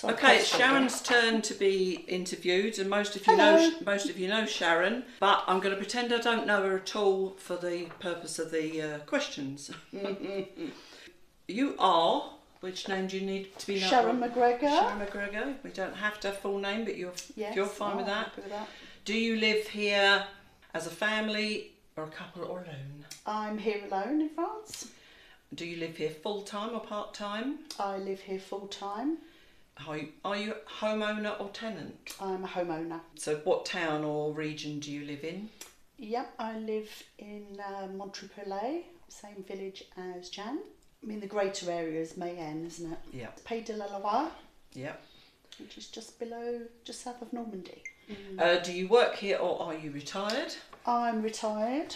Okay, it's Sharon's turn to be interviewed, and most of you know Sharon, but I'm going to pretend I don't know her at all for the purpose of the questions. You are. Which name do you need to be known? Sharon McGregor. Sharon McGregor. We don't have to have full name, but you're fine with that. Happy with that. Do you live here as a family or a couple or alone? I'm here alone in France. Do you live here full time or part time? I live here full time. Are you a homeowner or tenant? I'm a homeowner. So what town or region do you live in? Yep, I live in Montrepelet, same village as Jan. I mean, the greater area is Mayenne, isn't it? Yeah. Pays de la Loire. Yeah. Which is just south of Normandy. Do you work here or are you retired? I'm retired.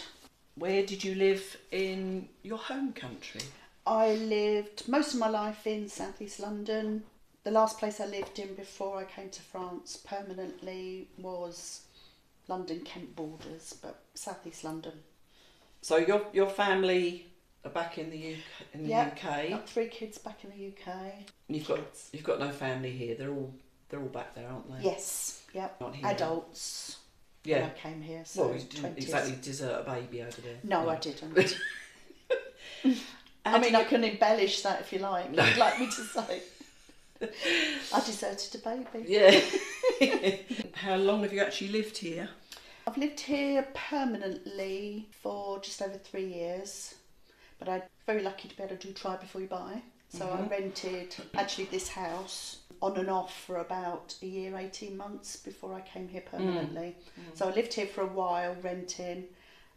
Where did you live in your home country? I lived most of my life in southeast London. The last place I lived in before I came to France permanently was London-Kent borders, but southeast London. So your family are back in the UK. I've got 3 kids back in the UK. And you've got no family here. They're all back there, aren't they? Yes. Yep. Not here. Adults. Yeah. When I came here. So well, you didn't exactly desert a baby over there. No, I didn't. I mean, I can embellish that if you like. No. You'd like me to say. I deserted a baby. Yeah. How long have you actually lived here? I've lived here permanently for just over 3 years, but I'm very lucky to be able to do try before you buy. So I rented actually this house on and off for about a year, 18 months before I came here permanently. So I lived here for a while renting,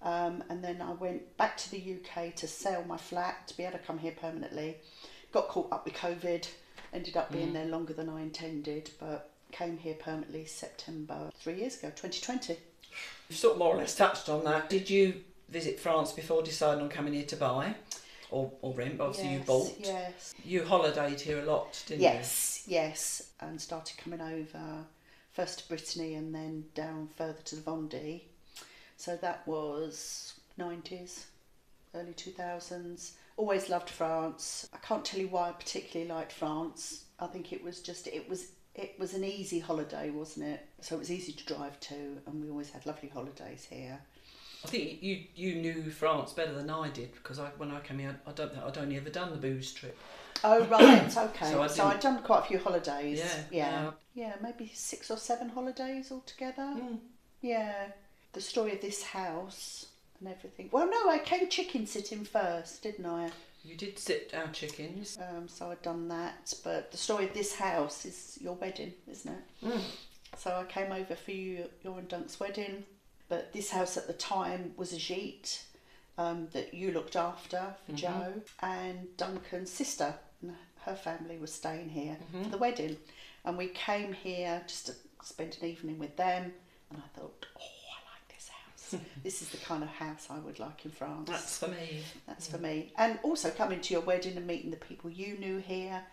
and then I went back to the UK to sell my flat to be able to come here permanently. Got caught up with COVID. Ended up being there longer than I intended, but came here permanently September 3 years ago, 2020. You've sort of more or less touched on that. Did you visit France before deciding on coming here to buy or rent? Obviously, you bought. Yes. You holidayed here a lot, didn't you? Yes, and started coming over first to Brittany and then down further to the Vendée. So that was 90s, early 2000s. Always loved France. I can't tell you why I particularly liked France. I think it was an easy holiday, wasn't it? So it was easy to drive to, and we always had lovely holidays here. I think you knew France better than I did, because when I came here, I'd only ever done the booze trip. Oh right, okay. So I'd done quite a few holidays. Yeah. Yeah, maybe 6 or 7 holidays altogether. Yeah. The story of this house and everything. Well, no, I came chicken sitting first, didn't I? You did sit our chickens. So I'd done that, but the story of this house is your wedding, isn't it? So I came over for your and Dunk's wedding, but this house at the time was a gîte that you looked after for Joe, and Duncan's sister and her family was staying here for the wedding, and we came here just to spend an evening with them, and I thought, this is the kind of house I would like in France. That's for me. That's for me. And also coming to your wedding and meeting the people you knew here,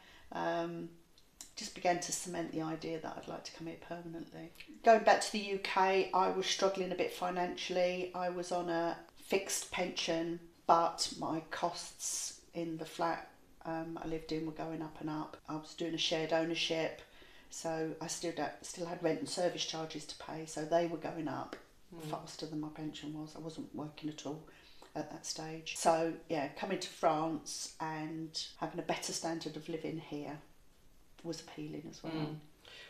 just began to cement the idea that I'd like to come here permanently. Going back to the UK, I was struggling a bit financially. I was on a fixed pension, but my costs in the flat I lived in were going up and up. I was doing a shared ownership, so I still had rent and service charges to pay, so they were going up faster than my pension was. I wasn't working at all at that stage. So yeah, coming to France and having a better standard of living here was appealing as well.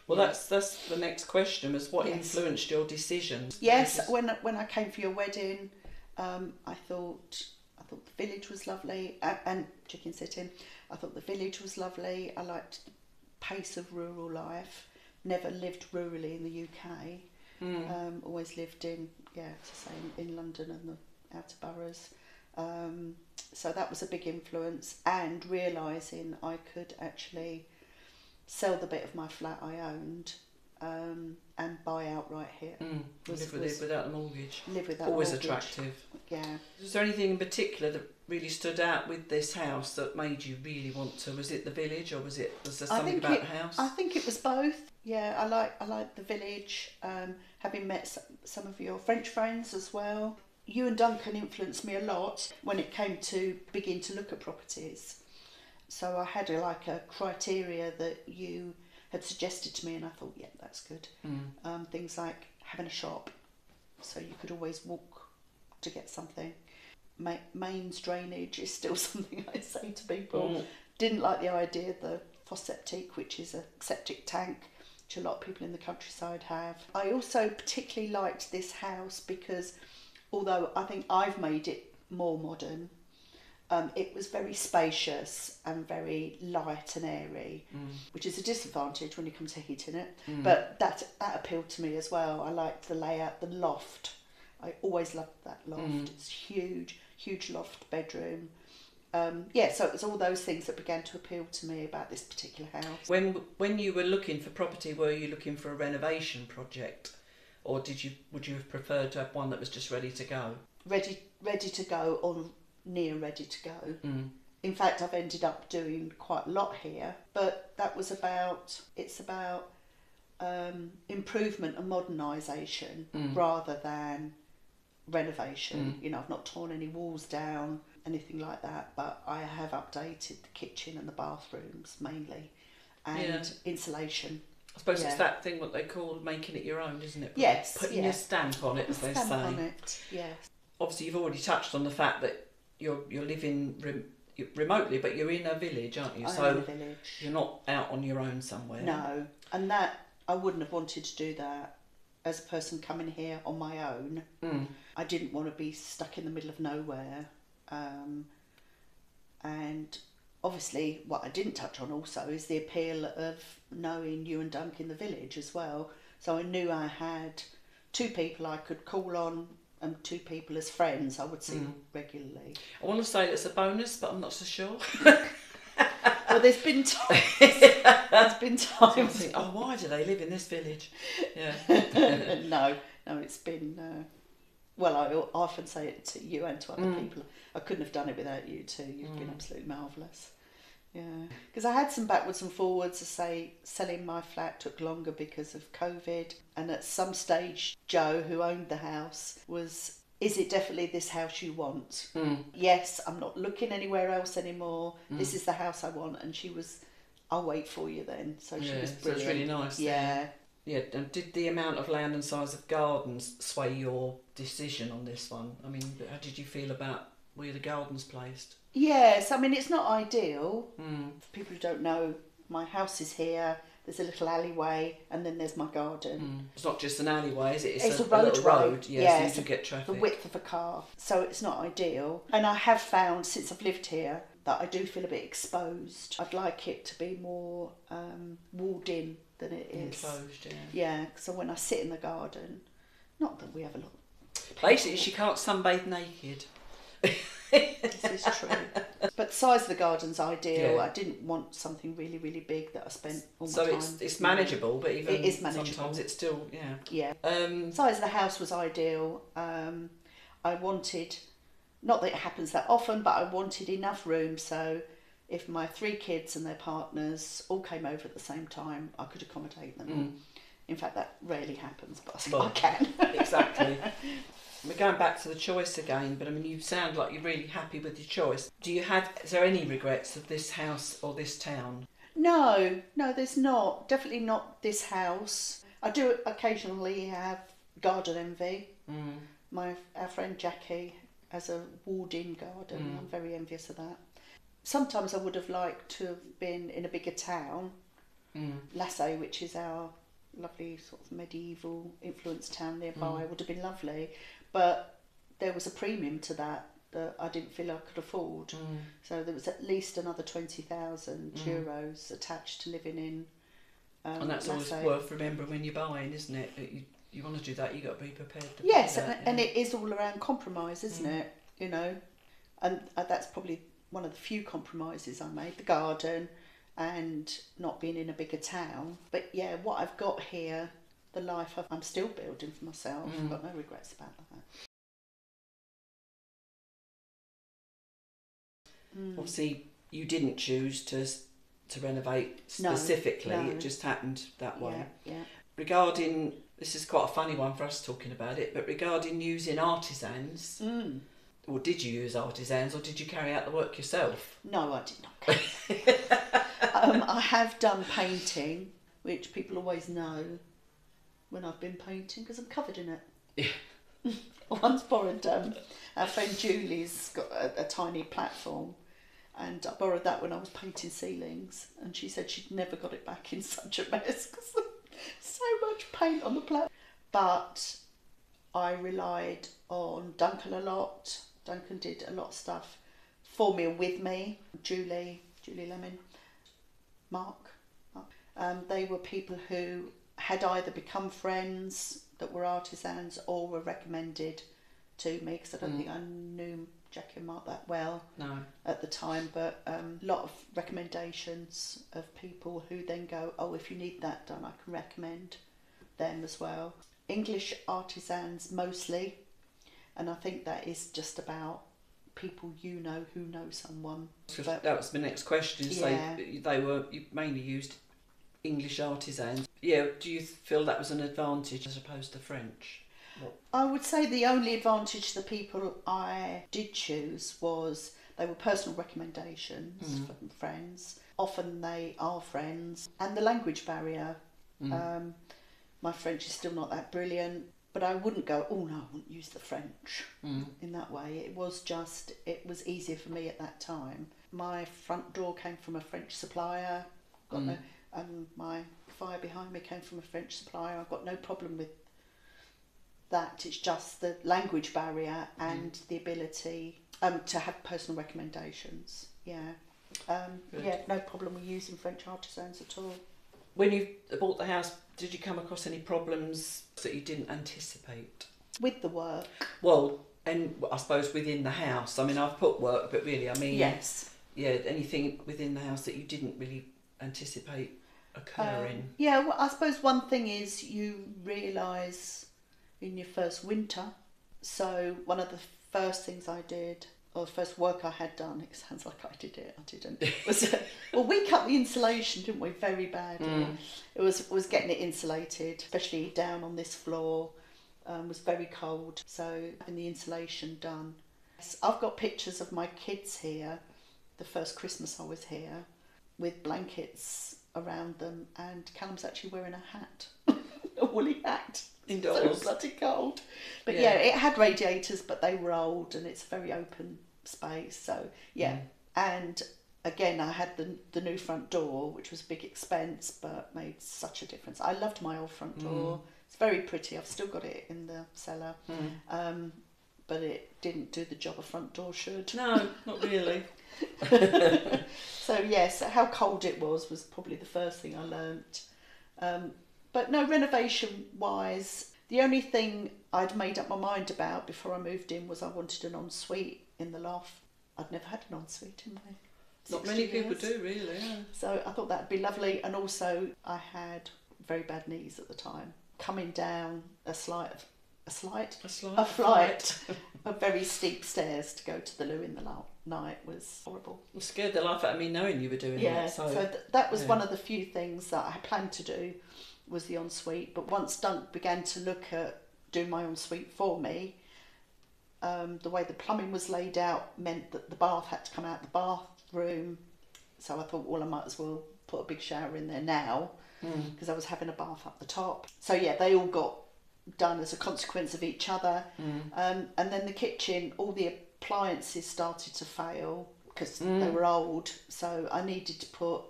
Well, that's the next question, was what influenced your decision? Yes, when I came for your wedding, I thought the village was lovely, and chicken sitting. I thought the village was lovely. I liked the pace of rural life. Never lived rurally in the UK. Always lived in London and the outer boroughs. So that was a big influence, and realising I could actually sell the bit of my flat I owned and buy outright here. Live without the mortgage. Live without always mortgage. Attractive. Yeah. Was there anything in particular that really stood out with this house that made you really want to? Was it the village, or was there something about the house? I think it was both. Yeah, I like the village. Having met some of your French friends as well. You and Duncan influenced me a lot when it came to begin to look at properties. So I had a criteria that you had suggested to me, and I thought, yeah, that's good. Things like having a shop, so you could always walk to get something. Mains drainage is still something I say to people. Didn't like the idea of the fopy'sfrance, which is a septic tank, which a lot of people in the countryside have. I also particularly liked this house because, although I think I've made it more modern, it was very spacious and very light and airy, which is a disadvantage when you come to heating it. But that appealed to me as well. I liked the layout, the loft. I always loved that loft. It's huge loft bedroom. So it was all those things that began to appeal to me about this particular house. When you were looking for property, were you looking for a renovation project, or would you have preferred to have one that was just ready to go? Ready to go, or near ready to go. In fact, I've ended up doing quite a lot here, but that was about improvement and modernisation rather than renovation. You know, I've not torn any walls down, anything like that, but I have updated the kitchen and the bathrooms mainly, and insulation. I suppose it's that thing what they call making it your own, isn't it? Yes. Putting your stamp on it, as they say. Stamp on it, yes. Obviously, you've already touched on the fact that you're living remotely, but you're in a village, aren't you? I'm in a village. You're not out on your own somewhere. No, and that I wouldn't have wanted to do that as a person coming here on my own. I didn't want to be stuck in the middle of nowhere. And obviously, what I didn't touch on also is the appeal of knowing you and Dunk in the village as well. So I knew I had 2 people I could call on, and 2 people as friends I would see regularly. I want to say that's a bonus, but I'm not so sure. Well, there's been times. I think, oh, why do they live in this village? Yeah. No, it's been. Well, I often say it to you and to other people. I couldn't have done it without you too. You've been absolutely marvellous. Yeah, because I had some backwards and forwards. To say selling my flat took longer because of COVID, and at some stage, Joe, who owned the house, was, "Is it definitely this house you want?" Yes, I'm not looking anywhere else anymore. This is the house I want, and she was, "I'll wait for you then." So she was brilliant. So it's really nice. Yeah. Yeah, and did the amount of land and size of gardens sway your decision on this one? I mean, how did you feel about where the gardens placed? Yes, I mean, it's not ideal. For people who don't know, my house is here, there's a little alleyway, and then there's my garden. It's not just an alleyway, is it? It's a little road. Yeah, so you do get traffic. The width of a car, so it's not ideal. And I have found, since I've lived here, that I do feel a bit exposed. I'd like it to be more walled in than it is. Enclosed, yeah. Yeah, so when I sit in the garden, not that we have a lot. Basically, she can't sunbathe naked. This is true. But the size of the garden's ideal. Yeah. I didn't want something really, really big that I spent all my time. So it's manageable, but even it is manageable. Sometimes it's still, Yeah. Size of the house was ideal. I wanted, not that it happens that often, but I wanted enough room so if my 3 kids and their partners all came over at the same time, I could accommodate them. In fact, that rarely happens, but I can. Exactly. We're going back to the choice again, but I mean, you sound like you're really happy with your choice. Is there any regrets of this house or this town? No, there's not. Definitely not this house. I do occasionally have garden envy. Our friend Jackie has a walled-in garden. I'm very envious of that. Sometimes I would have liked to have been in a bigger town. Lasso, which is our lovely sort of medieval influenced town nearby, would have been lovely. But there was a premium to that I didn't feel I could afford. So there was at least another 20,000 euros attached to living in and that's Lasso. always worth remembering when you're buying, isn't it? You want to do that, you've got to be prepared to yes, pay that, and it is all around compromise, isn't it? You know, and that's probably one of the few compromises I made, the garden and not being in a bigger town. But yeah, what I've got here, the life I'm still building for myself, I've got no regrets about that. Obviously, you didn't choose to renovate specifically, no. It just happened that way. Yeah. Regarding, this is quite a funny one for us talking about it, but regarding using artisans, or did you use artisans, or did you carry out the work yourself? No, I did not. I have done painting, which people always know when I've been painting because I'm covered in it. Yeah. I once borrowed our friend Julie's got a tiny platform, and I borrowed that when I was painting ceilings, and she said she'd never got it back in such a mess because so much paint on the platform. But I relied on Duncan a lot. Duncan did a lot of stuff for me and with me. Julie Lemon, Mark. They were people who had either become friends that were artisans or were recommended to me, because I don't think I knew Jackie and Mark that well at the time, but a lot of recommendations of people who then go, oh, if you need that done, I can recommend them as well. English artisans mostly, and I think that is just about people you know who know someone. But, that was my next question. Yeah. You mainly used English artisans. Yeah, do you feel that was an advantage as opposed to French? I would say the only advantage the people I did choose was they were personal recommendations from friends. Often they are friends. And the language barrier. My French is still not that brilliant, but I wouldn't go, oh no, I wouldn't use the French in that way. It was easier for me at that time. My front door came from a French supplier, and my fire behind me came from a French supplier. I've got no problem with that. It's just the language barrier and the ability to have personal recommendations. Yeah. No problem with using French artisans at all. When you bought the house, did you come across any problems that you didn't anticipate? With the work? Well, and I suppose within the house. I mean, I've put work, but really, I mean... Yes. Yeah, anything within the house that you didn't really anticipate occurring? Well, I suppose one thing is you realise in your first winter. So one of the first things I did, or the first work I had done, it sounds like I did it, I didn't, was, well, we cut the insulation, didn't we, very badly. It was getting it insulated, especially down on this floor, was very cold, so having the insulation done. I've got pictures of my kids here, the first Christmas I was here, with blankets around them, and Callum's actually wearing a hat, a woolly hat. Indoors. So it was bloody cold. But yeah, it had radiators, but they were old, and it's a very open space. So yeah, and again, I had the new front door, which was a big expense, but made such a difference. I loved my old front door. It's very pretty. I've still got it in the cellar. But it didn't do the job a front door should. No, not really. So yes, how cold it was probably the first thing I learnt. But no, renovation-wise, the only thing I'd made up my mind about before I moved in was I wanted an ensuite in the loft. I'd never had an ensuite in my 60 Not many people years. do, really. Yeah. So I thought that'd be lovely. And also, I had very bad knees at the time. Coming down a flight of very steep stairs to go to the loo in the night was horrible. It scared the life out of me knowing you were doing that. So that was one of the few things that I had planned to do, was the ensuite. But once Dunk began to look at doing my ensuite for me, the way the plumbing was laid out meant that the bath had to come out the bathroom. So I thought, well, I might as well put a big shower in there now, because I was having a bath up the top. So yeah, they all got done as a consequence of each other. And then the kitchen, all the appliances started to fail because they were old. So I needed to put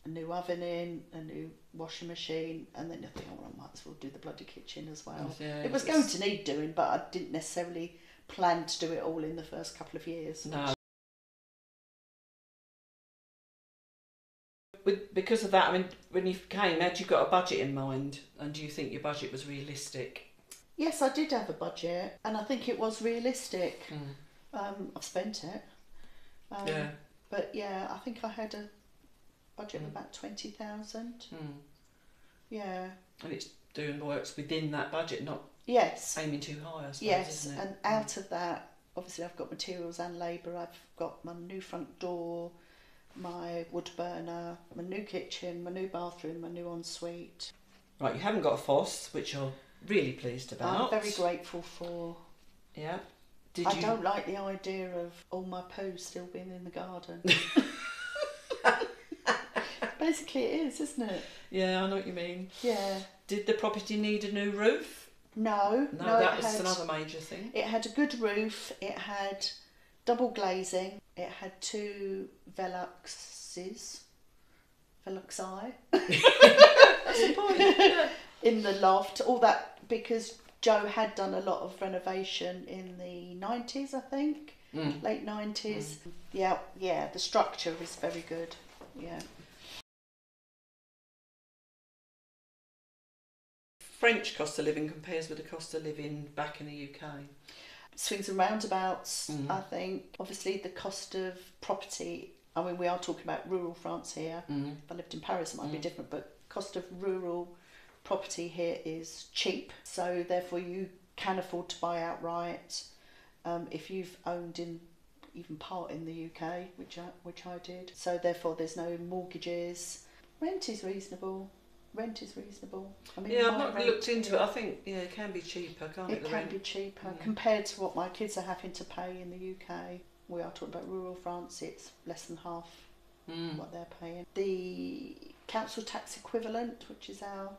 a new oven in, a new washing machine, and then I think, oh, I might as well do the bloody kitchen as well. Yeah, it was going to need doing, but I didn't necessarily plan to do it all in the first couple of years. No. Because of that, I mean, when you came, had you got a budget in mind, and do you think your budget was realistic? Yes, I did have a budget, and I think it was realistic. I've spent it. But yeah, I think I had a budget of about 20,000. Yeah. And it's doing works within that budget, not aiming too high, I suppose, isn't it? And out of that, obviously I've got materials and labour. I've got my new front door, my wood burner, my new kitchen, my new bathroom, my new ensuite. Right, you haven't got a fosse, which you're really pleased about. I'm very grateful for. Yeah. I don't like the idea of all my poo still being in the garden. Basically it is, isn't it? Yeah, I know what you mean. Yeah. Did the property need a new roof? No, That was another major thing. It had a good roof, it had double glazing, it had 2 Veluxi. That's the point. Yeah. In the loft, all that, because Joe had done a lot of renovation in the 90s, I think, late 90s. Yeah, the structure is very good. Yeah. French cost of living compares with the cost of living back in the UK. Swings and roundabouts, I think. Obviously, the cost of property. I mean, we are talking about rural France here. If I lived in Paris, it might be different, but cost of rural property here is cheap, so therefore you can afford to buy outright. If you've owned in even part in the UK, which I did, so therefore there's no mortgages. Rent is reasonable. I mean, I've not looked into it. I think it can be cheaper, can't it? It can be cheaper compared to what my kids are having to pay in the UK. We are talking about rural France. It's less than half what they're paying. The council tax equivalent, which is our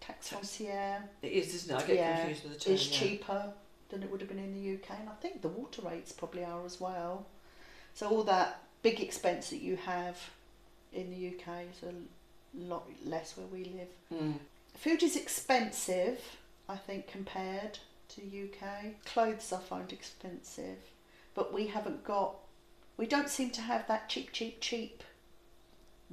Taxe Foncière. It is, isn't it? I get confused with the two. It's cheaper than it would have been in the UK, and I think the water rates probably are as well. So all that big expense that you have in the UK is a lot less where we live. Food is expensive, I think, compared to UK. Clothes I find expensive, but we don't seem to have that cheap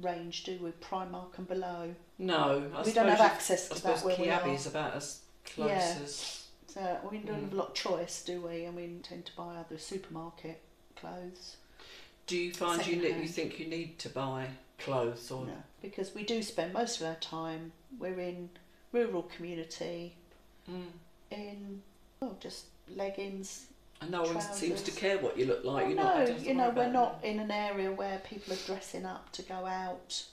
range, do we? Primark and below. No, we don't have access to that where we are. Kiabi's about as close as. So we don't have a lot of choice, do we? And we tend to buy other supermarket clothes. Do you find you think you need to buy clothes or? No, because we do spend most of our time. We're in rural community. In just leggings. And no one seems to care what you look like. We're not in an area where people are dressing up to go out.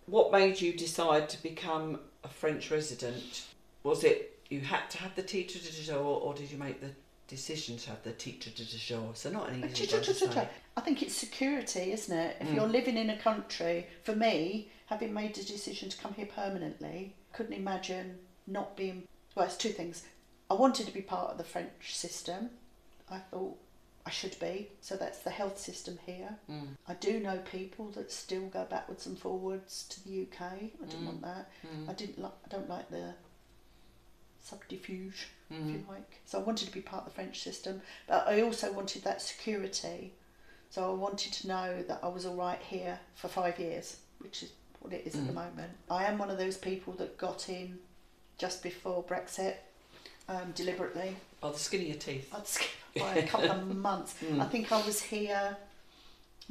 What made you decide to become a French resident? Was it you had to have the titre de séjour, or did you make the decision to have the titre de séjour? So not an easy one to say. I think it's security, isn't it? If you're living in a country, for me, having made the decision to come here permanently, couldn't imagine not being. Well, it's 2 things. I wanted to be part of the French system. I thought I should be. So that's the health system here. I do know people that still go backwards and forwards to the UK. I didn't want that. I don't like the subterfuge, if you like. So I wanted to be part of the French system, but I also wanted that security. So I wanted to know that I was all right here for 5 years, which is what it is at the moment. I am one of those people that got in just before Brexit, deliberately. By the skin of your teeth. By a couple of months. I think I was here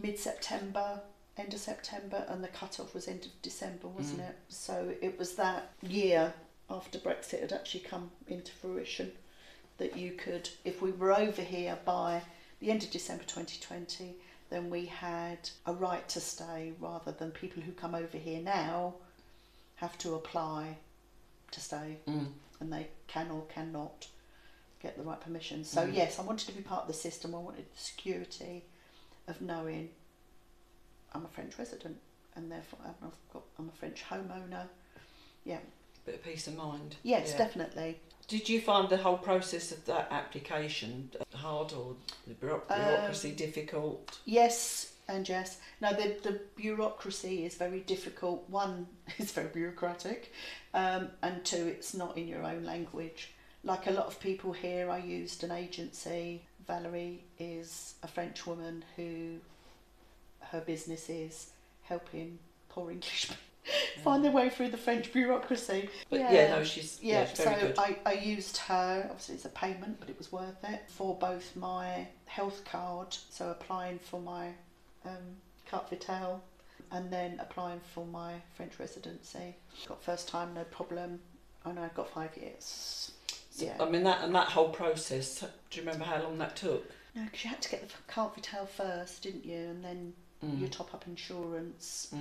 mid-September, end of September, and the cut-off was end of December, wasn't it? So it was that year after Brexit had actually come into fruition that you could, if we were over here by the end of December 2020, then we had a right to stay, rather than people who come over here now have to apply to stay, and they can or cannot get the right permission. So yes, I wanted to be part of the system. I wanted the security of knowing I'm a French resident, and therefore I'm a French homeowner. Yeah. Bit of peace of mind. Yes, definitely. Did you find the whole process of that application hard, or the bureaucracy difficult? Yes and yes. No, the bureaucracy is very difficult. 1, it's very bureaucratic, and 2, it's not in your own language. Like a lot of people here, I used an agency. Valerie is a French woman who her business is helping poor English people find their way through the French bureaucracy. But she's very good. I used her. Obviously it's a payment, but it was worth it, for both my health card, so applying for my carte vitale, and then applying for my French residency. Got first time, no problem, and I got 5 years. So, I mean, that whole process, do you remember how long that took? No, because you had to get the carte vitale first, didn't you? And then you top up insurance.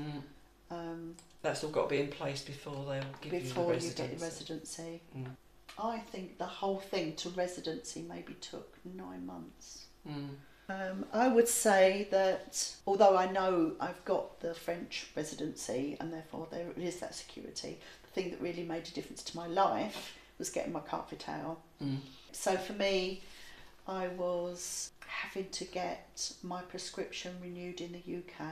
That's all got to be in place before they'll give you the residency. Before you get the residency. I think the whole thing to residency maybe took 9 months. I would say that although I know I've got the French residency and therefore there is that security, the thing that really made a difference to my life was getting my carpet out. So for me, I was having to get my prescription renewed in the UK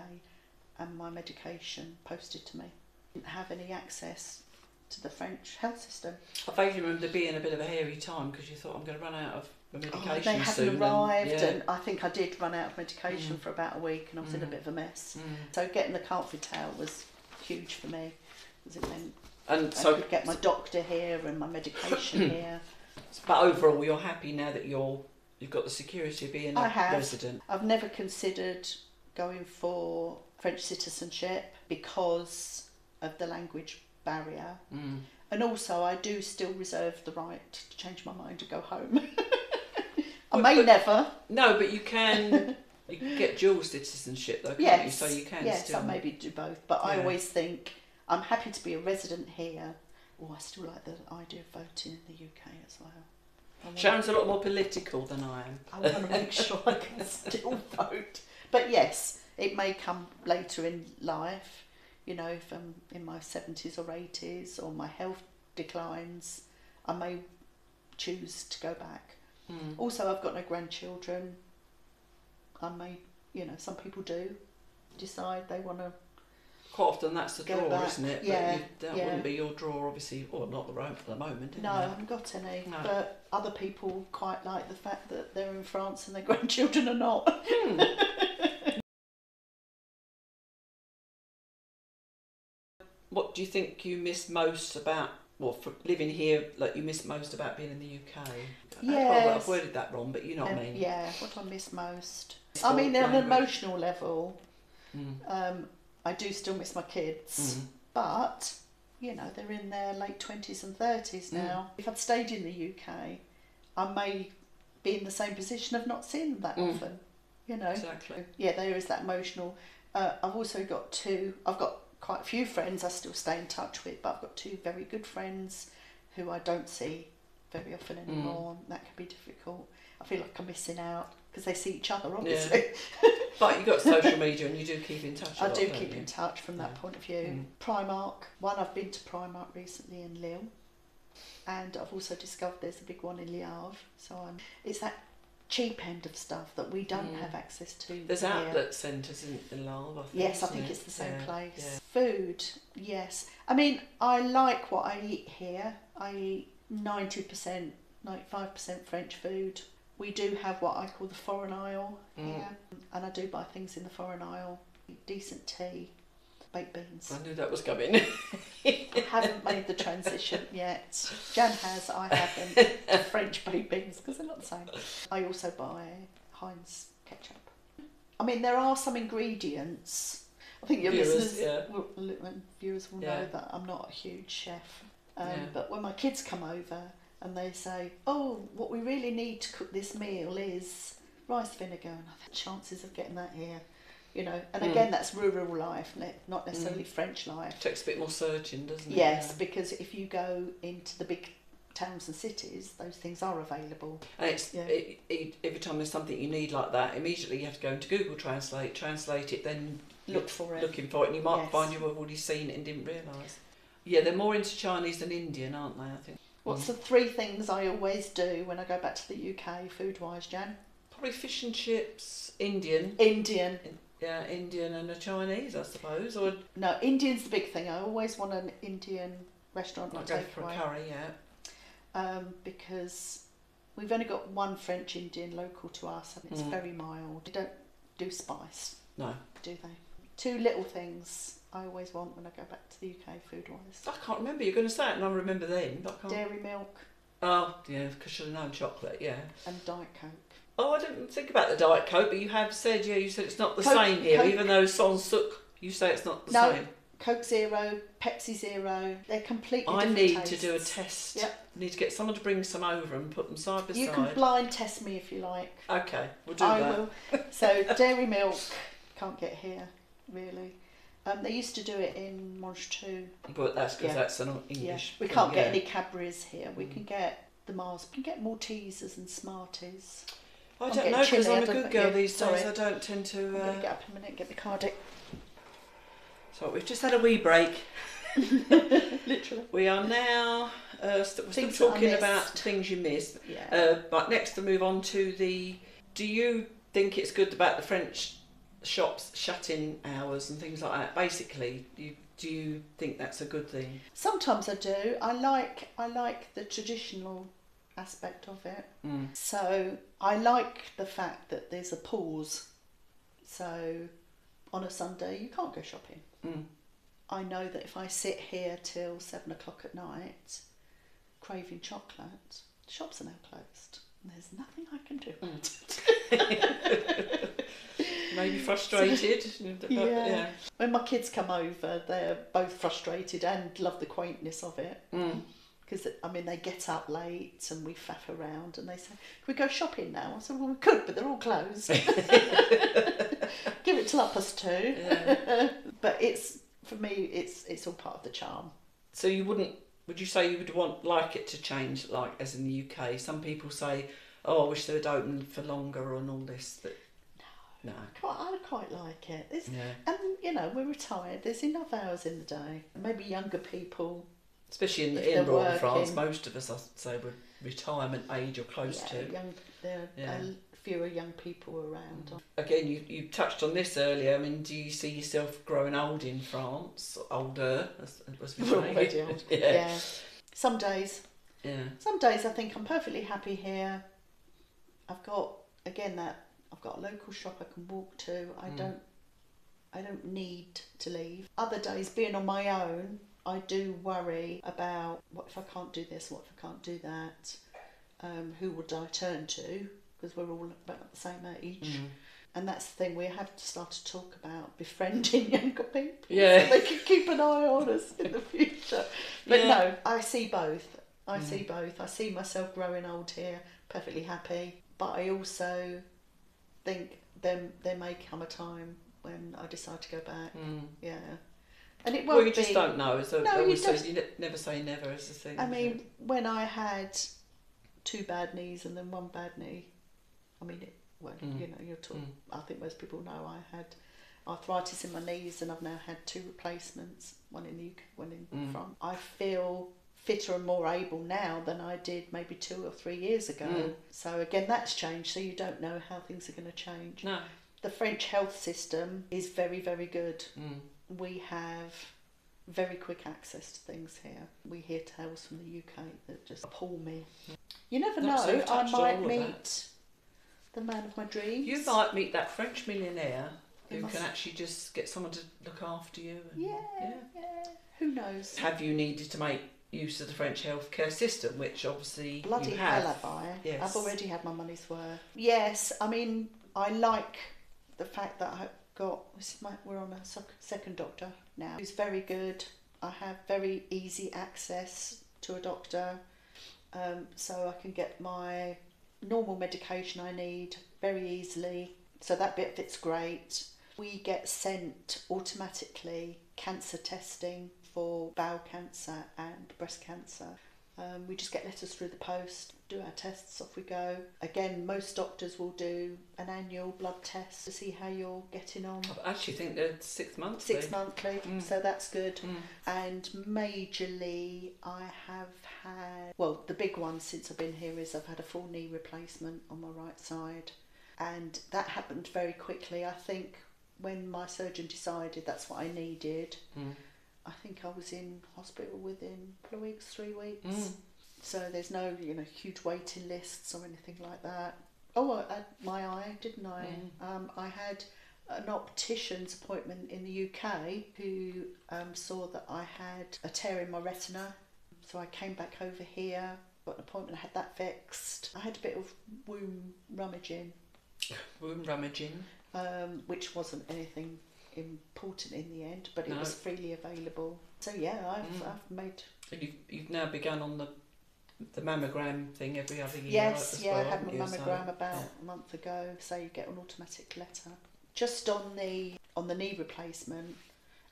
and my medication posted to me. I didn't have any access to the French health system. I vaguely remember there being a bit of a hairy time because you thought, I'm going to run out of medication they hadn't soon. arrived, and I think I did run out of medication for about a week, and I was in a bit of a mess. So getting the carpet out was huge for me, because it meant I could get my doctor here and my medication here. But overall, you're happy now that you've got the security of being a resident. I've never considered going for French citizenship because of the language barrier. And also I do still reserve the right to change my mind and go home. I may never. No, but you can get dual citizenship though, can't you? So you can still. I maybe do both. But I always think I'm happy to be a resident here. I still like the idea of voting in the UK as well. Sharon's a lot more political than I am. I want to make sure I can still vote. But yes, it may come later in life. You know, if I'm in my 70s or 80s or my health declines, I may choose to go back. Also, I've got no grandchildren. I may, some people do decide they want to. Quite often that's the draw, back. Isn't it? Yeah, but that wouldn't be your draw, obviously, or not at the moment. No, I haven't got any. No. But other people quite like the fact that they're in France and their grandchildren are not. What do you think you miss most about, for living here, like you miss most about being in the UK? I've worded that wrong, but you know what I mean. Yeah, what I miss most. I mean, on an emotional level, I do still miss my kids, but, they're in their late 20s and 30s now. If I'd stayed in the UK, I may be in the same position of not seeing them that often, Exactly. Yeah, there is that emotional. I've also got I've got quite a few friends I still stay in touch with, but I've got two very good friends who I don't see very often anymore. That can be difficult. I feel like I'm missing out because they see each other, obviously. Yeah. But you've got social media and you do keep in touch. I do keep in touch from that point of view. Primark. I've been to Primark recently in Lille, and I've also discovered there's a big one in Le Havre. So it's that cheap end of stuff that we don't have access to. There's outlet centres in Le Havre, I think. Yes, I think it's the same place. Yeah. Food, yes. I mean, I like what I eat here. I eat 90%, 95% French food. We do have what I call the foreign aisle here, and I do buy things in the foreign aisle. Decent tea, baked beans. I knew that was coming. I haven't made the transition yet. Jan has, I haven't. To French baked beans, because they're not the same. I also buy Heinz ketchup. I mean, there are some ingredients. I think your viewers will know that I'm not a huge chef. But when my kids come over and they say, what we really need to cook this meal is rice vinegar, and I think chances of getting that here, and again, that's rural life, not necessarily French life. It takes a bit more searching, doesn't it? Yes, because if you go into the big towns and cities, those things are available. And every time there's something you need like that, immediately you have to go into Google translate it, then looking for it, and you might find you've already seen it and didn't realise. Yeah, they're more into Chinese than Indian, aren't they, I think? What's the three things I always do when I go back to the UK, food-wise, Jan? Probably fish and chips, Indian. Yeah, Indian and a Chinese, I suppose. Or no, Indian's the big thing. I always want an Indian restaurant to take for a curry, because we've only got one French Indian local to us, and it's very mild. They don't do spice. No. Do they? Two little things I always want when I go back to the UK food-wise. I can't remember. You're going to say it and I'll remember then. But I can't. Dairy milk. Oh, yeah, because you'll know chocolate, yeah. And Diet Coke. Oh, I didn't think about the Diet Coke, but you have said, you said it's not the same here, even though sans sucre, you say it's not the same. Coke Zero, Pepsi Zero, they're completely different tastes. To do a test. Yep. I need to get someone to bring some over and put them side by side. You can blind test me if you like. Okay, we'll do that. I will. So dairy milk, can't get here, really. They used to do it in Mange 2. But that's because that's an English. We can't get any Cadbury's here. We can get the Mars. We can get Maltesers and Smarties. I don't know, because I'm a good girl these days. Sorry. I don't tend to... I'm going to get up in a minute and get my card in. So we've just had a wee break. Literally. We are now we're still talking about things you missed. Yeah. But next to move on to do you think it's good about the French shops shutting hours and things like that? Basically, do you think that's a good thing? Sometimes I do. I like the traditional aspect of it. So I like the fact that there's a pause. So on a Sunday you can't go shopping. I know that if I sit here till 7 o'clock at night craving chocolate, the shops are now closed and there's nothing I can do about it. Maybe frustrated. Yeah. When my kids come over, they're both frustrated and love the quaintness of it. Because, they get up late and we faff around and they say, can we go shopping now? I said, well, we could, but they're all closed. Give it till 2:30. Yeah. But for me, it's all part of the charm. So would you say you would like it to change, like as in the UK? Some people say, oh, I wish they would open for longer and all this. No. I quite like it. And, we're retired. There's enough hours in the day. Maybe younger people... Especially in rural France, most of us, I'd say, were retirement age or close to. There are fewer young people around. Again, you touched on this earlier. Do you see yourself growing old in France? Older, as we say? Already old. Yeah. Some days. Yeah. Some days I think I'm perfectly happy here. I've got a local shop I can walk to. I don't need to leave. Other days, being on my own, I do worry about what if I can't do this, what if I can't do that, who would I turn to, because we're all about the same age. And that's the thing, we have to start to talk about befriending younger people so they can keep an eye on us in the future. But no, I see both. I see myself growing old here, perfectly happy, but I also think there may come a time when I decide to go back. Yeah. And it won't Well, you just don't know. You never say never, is the thing. When I had 2 bad knees and then 1 bad knee, you're talking. I think most people know I had arthritis in my knees and I've now had 2 replacements, one in the UK, one in France. I feel fitter and more able now than I did maybe 2 or 3 years ago. So again, that's changed. So you don't know how things are going to change. No. The French health system is very, very good. We have very quick access to things here. We hear tales from the UK that just appall me. You never know, I might meet the man of my dreams. You might meet that French millionaire who can actually just get someone to look after you. Yeah. Who knows? Have you needed to make use of the French healthcare system, which obviously bloody you have? Hell have I. Yes. I've already had my money's worth. Yes, I like the fact that we're on a second doctor now. Who's very good. I have very easy access to a doctor, so I can get my normal medication I need very easily. So that bit of it's great. We get sent automatically cancer testing for bowel cancer and breast cancer. We just get letters through the post, do our tests, off we go. Again, most doctors will do an annual blood test to see how you're getting on. I actually think they're 6 monthly. 6 monthly, so that's good. And majorly, I have had, the big one since I've been here is I've had a full knee replacement on my right side. And that happened very quickly. I think when my surgeon decided that's what I needed, I think I was in hospital within 3 weeks. So there's no, huge waiting lists or anything like that. Oh, I had my eye, didn't I? I had an optician's appointment in the UK who saw that I had a tear in my retina. So I came back over here, got an appointment, had that fixed. I had a bit of womb rummaging. Which wasn't anything important in the end, but it was freely available. So I've made. And you've now begun on the mammogram thing every other year. Yes, I had my mammogram about a month ago. So you get an automatic letter. Just on the knee replacement,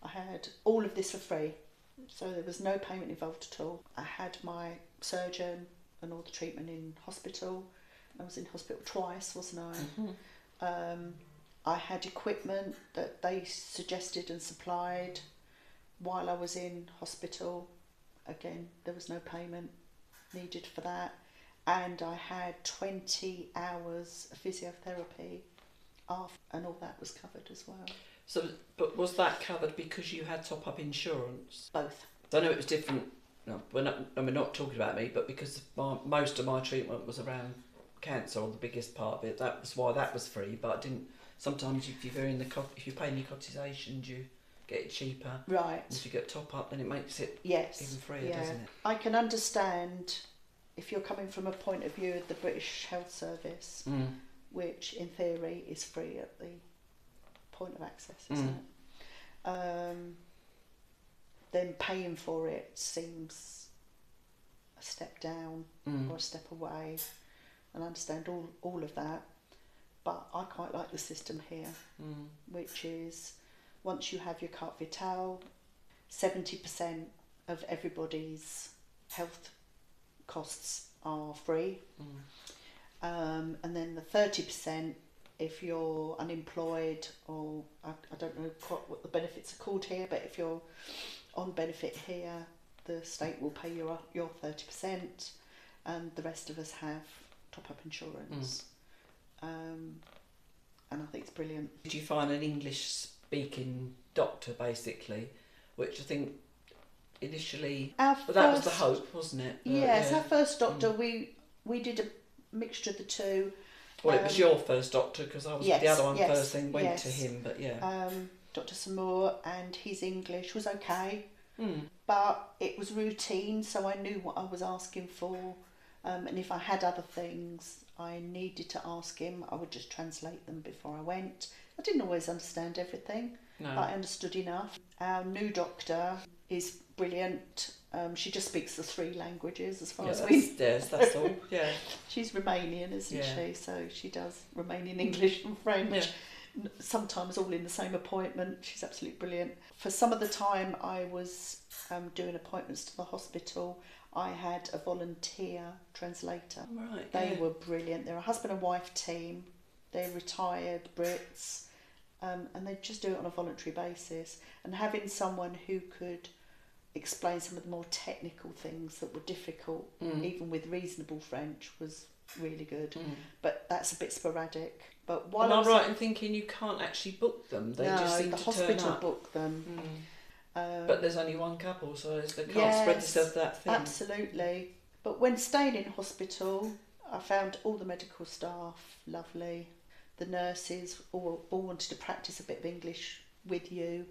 I had all of this for free, so there was no payment involved at all. I had my surgeon and all the treatment in hospital. I was in hospital twice, wasn't I? Mm-hmm. I had equipment that they suggested and supplied while I was in hospital. Again, there was no payment needed for that. And I had 20 hours of physiotherapy after, and all that was covered as well. So, but was that covered because you had top-up insurance? Both. I know it was different. No, we're not talking about me, but because most of my treatment was around cancer, or the biggest part of it, that was why that was free. But I didn't. Sometimes if you're if you're paying your cotisations, you get it cheaper. Right. And if you get top-up, then it makes it yes. even freer, doesn't it? I can understand if you're coming from a point of view of the British Health Service, which in theory is free at the point of access, isn't it? Then paying for it seems a step down or a step away, and I understand all of that, but I quite like the system here, which is once you have your carte vitale, 70% of everybody's health costs are free, and then the 30%, if you're unemployed, or I don't know what the benefits are called here, but if you're on benefit here, the state will pay your 30%, and the rest of us have top-up insurance. And I think it's brilliant. Did you find an English-speaking doctor, basically, which I think initially, that was the hope, wasn't it? Yes, our first doctor, we did a mixture of the two. Well, it was your first doctor, because I was the other one first, then went to him, but Dr. Samore, and his English was okay, but it was routine, so I knew what I was asking for, and if I had other things I needed to ask him, I would just translate them before I went. I didn't always understand everything, but I understood enough. Our new doctor is brilliant. She just speaks the 3 languages as far as we know. Yes, that's all. Yeah. She's Romanian, isn't she? So she does Romanian English and French. Yeah. Sometimes all in the same appointment. She's absolutely brilliant. For some of the time I was doing appointments to the hospital, I had a volunteer translator. Right. They were brilliant. They're a husband and wife team. They're retired Brits, and they just do it on a voluntary basis. And having someone who could explain some of the more technical things that were difficult, even with reasonable French, was really good. But that's a bit sporadic. But while I'm right in thinking you can't actually book them. They just seem the to hospital turn up. book them. But there's only one couple, so they can't spread themselves that thin. Absolutely. But when staying in hospital, I found all the medical staff lovely. The nurses all wanted to practice a bit of English with you.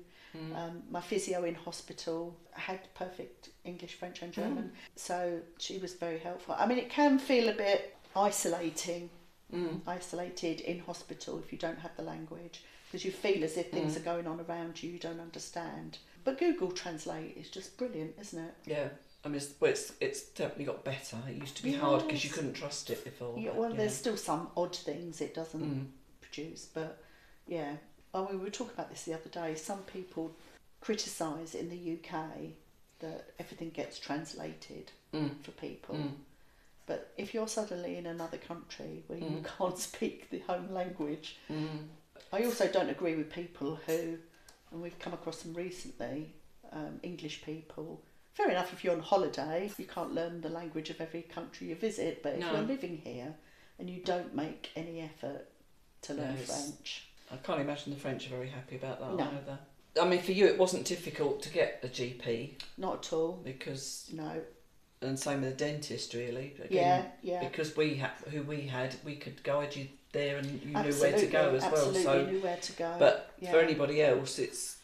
My physio in hospital had perfect English, French and German, so she was very helpful. I mean, it can feel a bit isolated in hospital if you don't have the language, because you feel as if things are going on around you don't understand. But Google Translate is just brilliant, isn't it? Yeah. I mean, it's definitely got better. It used to be hard because you couldn't trust it before. Yeah, well, there's still some odd things it doesn't produce, but yeah. Oh, we were talking about this the other day. Some people criticise in the UK that everything gets translated for people. But if you're suddenly in another country where you can't speak the home language, I also don't agree with people who, and we've come across them recently, English people. Fair enough, if you're on holiday, you can't learn the language of every country you visit, but if you're living here and you don't make any effort to learn French... I can't imagine the French are very happy about that either. I mean, for you, it wasn't difficult to get a GP. Not at all. Because... No. And same with the dentist, really. Again, yeah. Because we could guide you there, and you knew where to go as well. So knew where to go. But for anybody else, it's.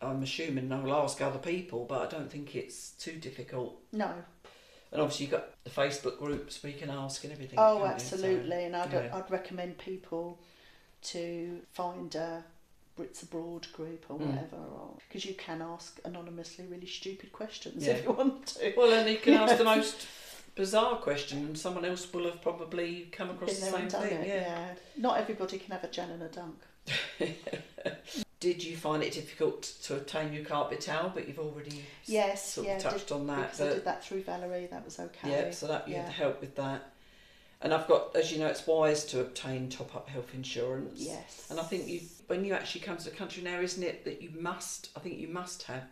I'm assuming I'll ask other people, but I don't think it's too difficult. No. And obviously you've got the Facebook groups where you can ask and everything. Oh, absolutely. So, and I'd recommend people to find a Brits Abroad group or whatever, because you can ask anonymously really stupid questions if you want to. Well, and you can ask the most bizarre question, and someone else will have probably come across the same thing. Yeah. Not everybody can have a Jan and a Dunk. Did you find it difficult to obtain your carte vitale? But you've already touched on that. Because I did that through Valerie. That was okay. Yeah, so that you had help with that. And I've got, as you know, it's wise to obtain top-up health insurance. Yes. And I think when you actually come to the country now, isn't it, that you must have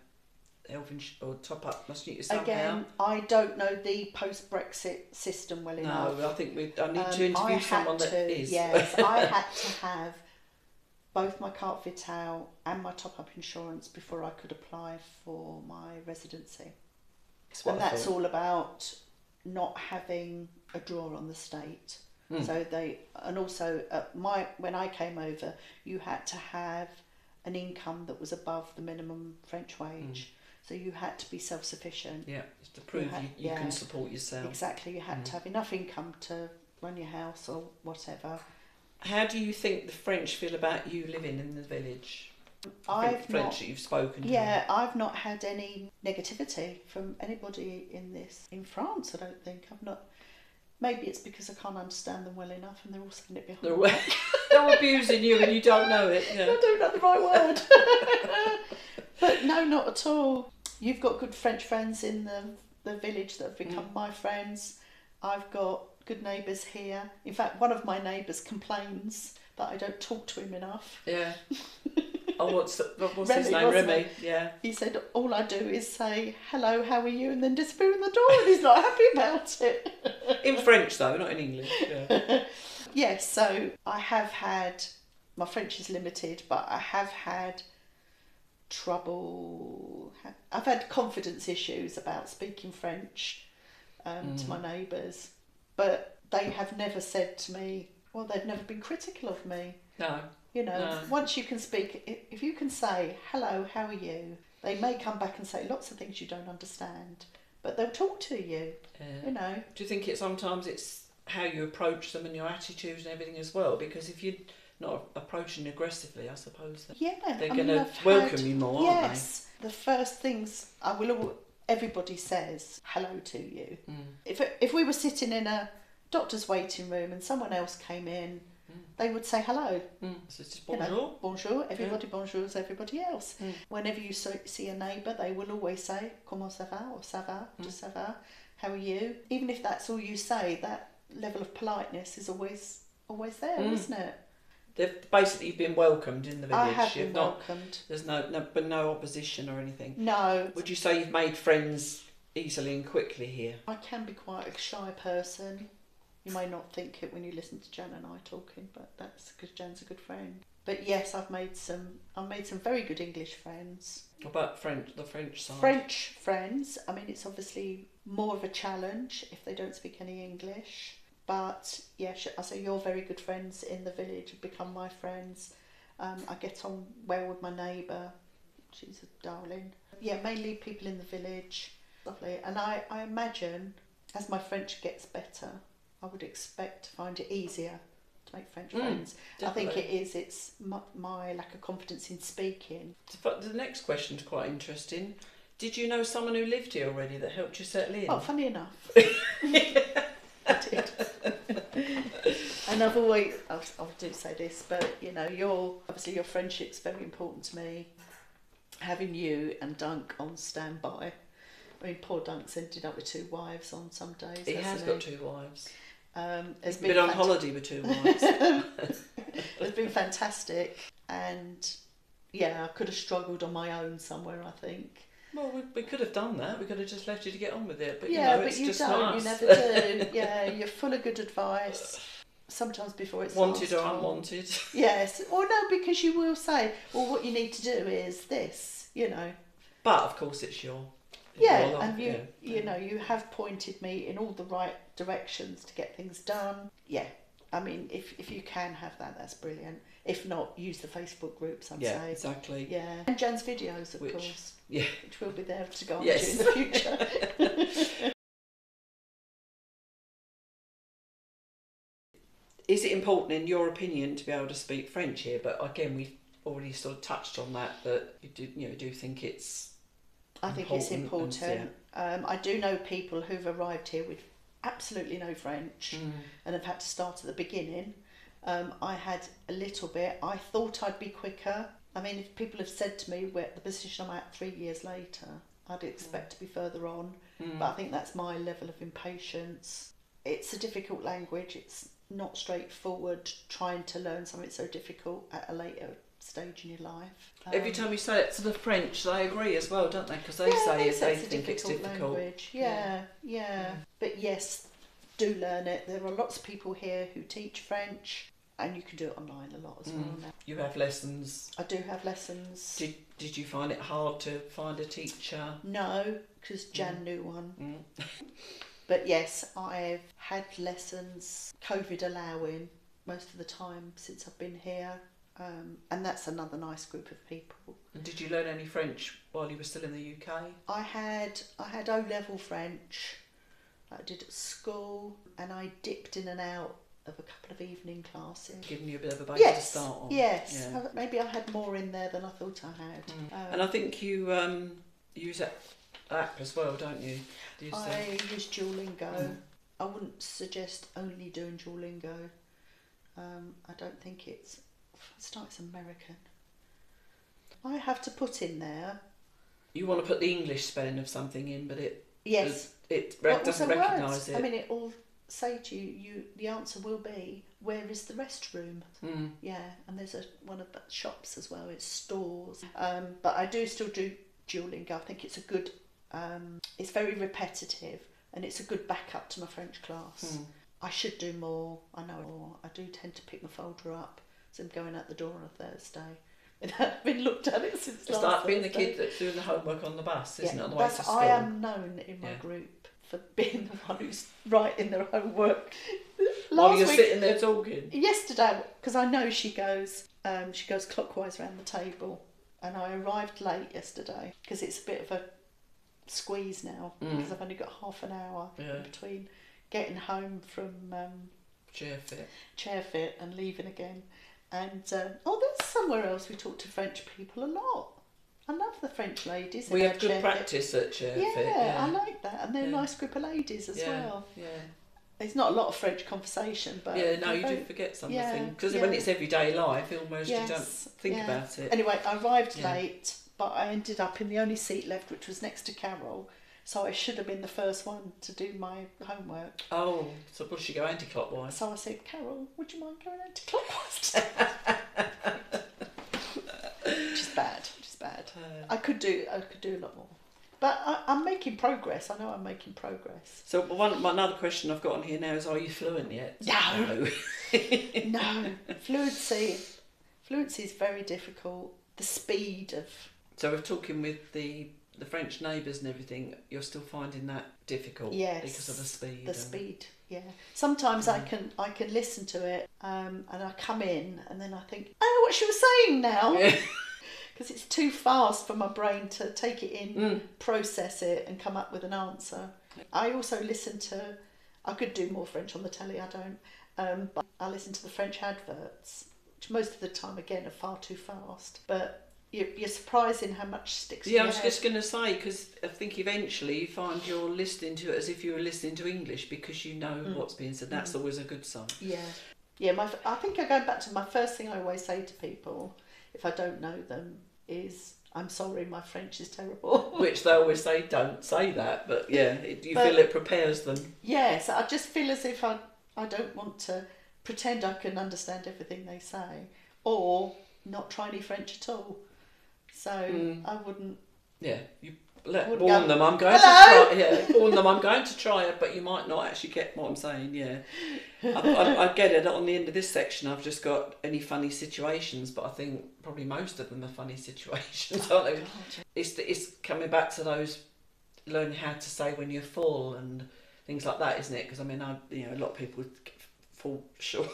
health insurance or top-up, mustn't you, somehow? Again, I don't know the post-Brexit system well enough. No, I think I need to interview someone that is. Yes, I had to have both my carte vitale and my top-up insurance before I could apply for my residency. And that's all about not having a draw on the state. So when I came over, you had to have an income that was above the minimum French wage. So you had to be self-sufficient. Yeah, just to prove you can support yourself. Exactly, you had to have enough income to run your house or whatever. How do you think the French feel about you living in the village? French that you've spoken to. Yeah, I've not had any negativity from anybody in France, I don't think. I've not. Maybe it's because I can't understand them well enough and they're all saying it behind me. They're abusing you and you don't know it. Yeah. I don't know the right word. But no, not at all. You've got good French friends in the village that have become my friends. I've got good neighbours here. In fact, one of my neighbours complains that I don't talk to him enough. Yeah. Oh, what's Remy, his name? Remy. Yeah. He said all I do is say hello, how are you, and then disappear in the door, and he's not happy about it. In French though, not in English. Yeah. Yes, so I have had, my French is limited, but I have had trouble. I've had confidence issues about speaking French to my neighbours, but they have never said to me, well, they've never been critical of me. No. You know, once you can speak, if you can say, hello, how are you? They may come back and say lots of things you don't understand, but they'll talk to you, you know. Do you think sometimes it's how you approach them and your attitude and everything as well? Because if you're not approaching aggressively, I suppose they're going to welcome you more, aren't they? Yes. The first things everybody says hello to you. If we were sitting in a doctor's waiting room and someone else came in, they would say hello. So it's just bonjour. You know, bonjour. Everybody bonjours everybody else. Whenever you see a neighbour, they will always say comment ça va or ça va, just ça va. How are you? Even if that's all you say, that level of politeness is always there, isn't it? They've basically been welcomed in the village. I have been welcomed. There's no opposition or anything. No. Would you say you've made friends easily and quickly here? I can be quite a shy person. You may not think it when you listen to Jan and I talking, but that's because Jan's a good friend. But yes, I've made some very good English friends. What about the French side? French friends. I mean, it's obviously more of a challenge if they don't speak any English. But yes, I say your very good friends in the village have become my friends. I get on well with my neighbour. She's a darling. Yeah, mainly people in the village. Lovely. And I imagine as my French gets better, I would expect to find it easier to make French friends. Definitely. I think it is. It's my lack of confidence in speaking. But the next question is quite interesting. Did you know someone who lived here already that helped you settle in? Oh, funny enough. I did. And I've always, I do say this, but you know, your friendship's very important to me. Having you and Dunk on standby. I mean, poor Dunk's ended up with 2 wives on some days. He has got 2 wives. He's been on holiday with 2 wives. It's been fantastic, and yeah, I could have struggled on my own somewhere, I think. Well, we could have done that. We could have just left you to get on with it. But yeah, you know, but you just don't. nice. You never do. Yeah, you're full of good advice. Sometimes before it's wanted or unwanted. Yes, or no, because you will say, well, what you need to do is this. You know. But of course, it's your. Yeah, and you know, you have pointed me in all the right directions to get things done. Yeah, I mean, if you can have that, that's brilliant. If not, use the Facebook groups, I'd say. Yeah, exactly. Yeah, and Jan's videos, of course. Yeah. Which will be there to go on yes. to in the future. Is it important, in your opinion, to be able to speak French here? But again, we've already sort of touched on that you do think it's. I think it's important. I do know people who've arrived here with absolutely no French and have had to start at the beginning. I had a little bit. I thought I'd be quicker. I mean, if people have said to me, we're at the position I'm at 3 years later, I'd expect to be further on. But I think that's my level of impatience. it's a difficult language. It's not straightforward trying to learn something so difficult at a later stage in your life. Every time you say it to the French, they agree as well, don't they? Because they say it's they think it's difficult. Language. Yeah. But yes, do learn it. There are lots of people here who teach French, and you can do it online a lot as well now. You have lessons. I do have lessons. Did you find it hard to find a teacher? No, because Jan knew one. But yes, I've had lessons, COVID allowing, most of the time since I've been here. And that's another nice group of people. And did you learn any French while you were still in the UK? I had O-level French that I did at school, and I dipped in and out of a couple of evening classes. Giving you a bit of a base to start on. Yes. Yeah. Maybe I had more in there than I thought I had. And I think you use that app as well, don't you? I use Duolingo. I wouldn't suggest only doing Duolingo. I don't think it's American. I have to put in there. You want to put the English spelling of something in, but it doesn't recognise it. I mean, it will say to you, the answer will be, where is the restroom? Yeah, and there's one of the shops as well. It's stores. But I do still do Duolingo. I think it's a good. It's very repetitive, and it's a good backup to my French class. I should do more. I know. I do tend to pick my folder up. So I'm going out the door on a Thursday. And I've been looked at it since last It's like being Thursday. the kid that's doing the homework on the bus, isn't it, on the way to school? I am known in my group for being the one who's writing their homework. While you're sitting there talking? Yesterday, because I know she goes clockwise around the table, and I arrived late yesterday because it's a bit of a squeeze now because I've only got half an hour in between getting home from chair fit and leaving again. And there's somewhere else we talk to French people a lot. I love the French ladies. We have good practice at chair fit. Yeah, I like that, and they're a nice group of ladies as well. Yeah. It's not a lot of French conversation, but you do forget some of the things because when it's everyday life, almost you don't think about it. Anyway, I arrived late, but I ended up in the only seat left, which was next to Carol. So I should have been the first one to do my homework. Oh, so will she go anti-clockwise? So I said, Carol, would you mind going anti-clockwise? Which is bad. I could do a lot more. But I'm making progress. I know I'm making progress. So another question I've got on here now is, are you fluent yet? No. No. Fluency is very difficult. The speed of... So we're talking with the French neighbours and everything, you're still finding that difficult because of the speed. The speed, yeah. Sometimes I can listen to it and I come in and then I think, I know what she was saying now. Because it's too fast for my brain to take it in, process it and come up with an answer. I also I could do more French on the telly, I don't, but I listen to the French adverts, which most of the time again are far too fast, but you're surprised in how much sticks to your I was head. just going to say, because I think eventually you find you're listening to it as if you were listening to English because you know what's being said. That's always a good sign. Yeah. I think I go back to my first thing I always say to people if I don't know them is, I'm sorry, my French is terrible. Which they always say, don't say that, but you feel it prepares them. Yes, I just feel as if I don't want to pretend I can understand everything they say or not try any French at all. So I wouldn't. Yeah, you warn them. I'm going to try. Yeah, warn them. I'm going to try it, but you might not actually get what I'm saying. Yeah, I get it. On the end of this section, I've just got any funny situations, but I think probably most of them are funny situations, aren't they? It's coming back to those learning how to say when you're full and things like that, isn't it? Because I mean, a lot of people fall short.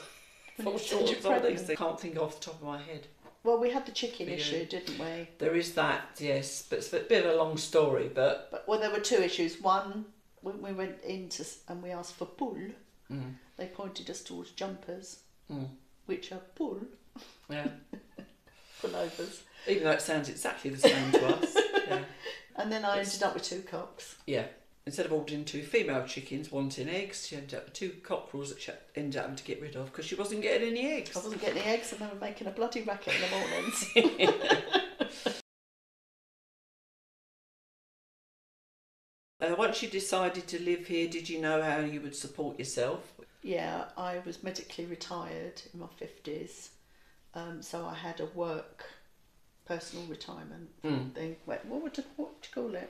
Fall short of some of these things. I can't think off the top of my head. Well, we had the chicken issue, didn't we? There is that, yes, but it's a bit of a long story. But there were two issues. One, when we went into and we asked for poule, they pointed us towards jumpers, which are poule. Yeah. Pullovers. Even though it sounds exactly the same to us. Yeah. And then I ended up with two cocks. Yeah. Instead of ordering two female chickens wanting eggs, she ended up with two cockerels that she ended up having to get rid of because she wasn't getting any eggs. I wasn't getting any eggs and they were making a bloody racket in the mornings. Once you decided to live here, did you know how you would support yourself? Yeah, I was medically retired in my 50s, so I had a work personal retirement thing. What would you call it?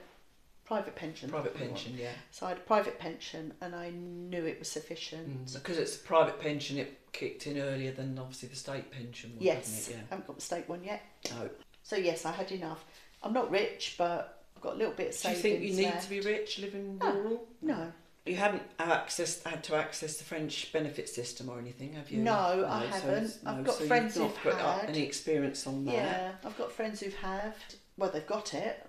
Private pension. Private pension, yeah. So I had a private pension and I knew it was sufficient. Because it's a private pension, it kicked in earlier than obviously the state pension one, Yes, hasn't it? Yeah. I haven't got the state one yet. No. So yes, I had enough. I'm not rich, but I've got a little bit of Do you savings. think you need left. to be rich living rural? No. You haven't had to access the French benefit system or anything, have you? No, I haven't. I've got friends you've who've not got had. any experience on that. Yeah, I've got friends who have. Well, they've got it.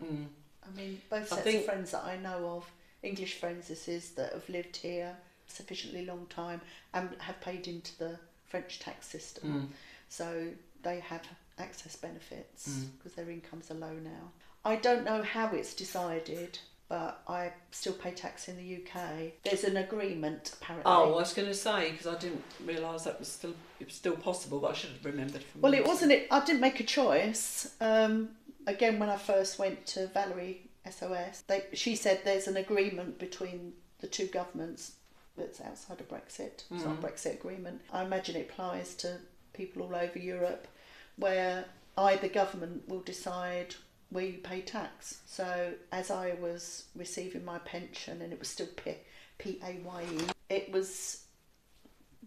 I mean, both sets of friends that I know of, English friends this is, that have lived here sufficiently long time and have paid into the French tax system. So they have access benefits because their incomes are low now. I don't know how it's decided, but I still pay tax in the UK. There's an agreement, apparently. Oh, I was going to say, because I didn't realise it was still possible, but I should have remembered from. Well, it wasn't. I didn't make a choice. Again, when I first went to Valerie SOS, she said there's an agreement between the two governments that's outside of Brexit. It's not a Brexit agreement. I imagine it applies to people all over Europe, where either government will decide where you pay tax. So as I was receiving my pension and it was still PAYE,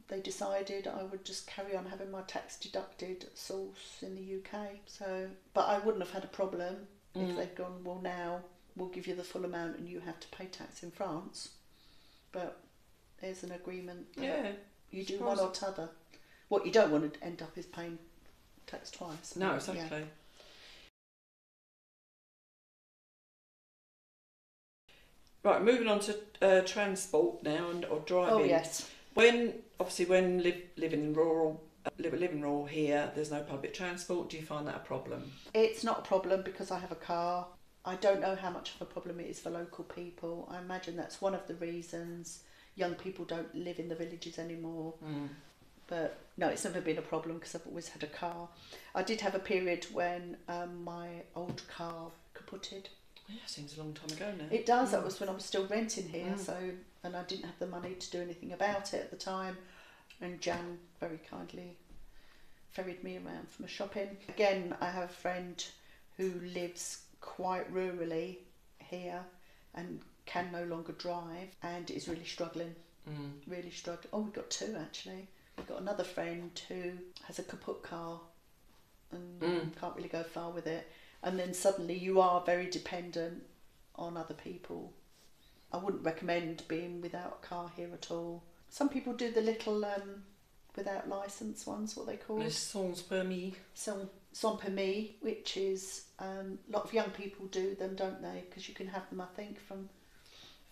they decided I would just carry on having my tax deducted source in the UK. So, but I wouldn't have had a problem if they'd gone, well, now we'll give you the full amount and you have to pay tax in France. But there's an agreement that you do one or t'other. What you don't want to end up is paying tax twice. No, exactly. Yeah. Right, moving on to transport now or driving. Oh yes. When living in rural here, there's no public transport. Do you find that a problem? It's not a problem because I have a car. I don't know how much of a problem it is for local people. I imagine that's one of the reasons young people don't live in the villages anymore. But no, it's never been a problem because I've always had a car. I did have a period when my old car kaputted. Yeah, seems a long time ago now. It does. That was when I was still renting here, and I didn't have the money to do anything about it at the time. And Jan very kindly ferried me around for my shopping. Again, I have a friend who lives quite rurally here and can no longer drive and is really struggling. Really struggling. Oh, we've got two actually. We've got another friend who has a kaput car and can't really go far with it. And then suddenly you are very dependent on other people. I wouldn't recommend being without a car here at all. Some people do the little without licence ones, what they call sans permis. Sans permis, which is a lot of young people do them, don't they? Because you can have them, I think, from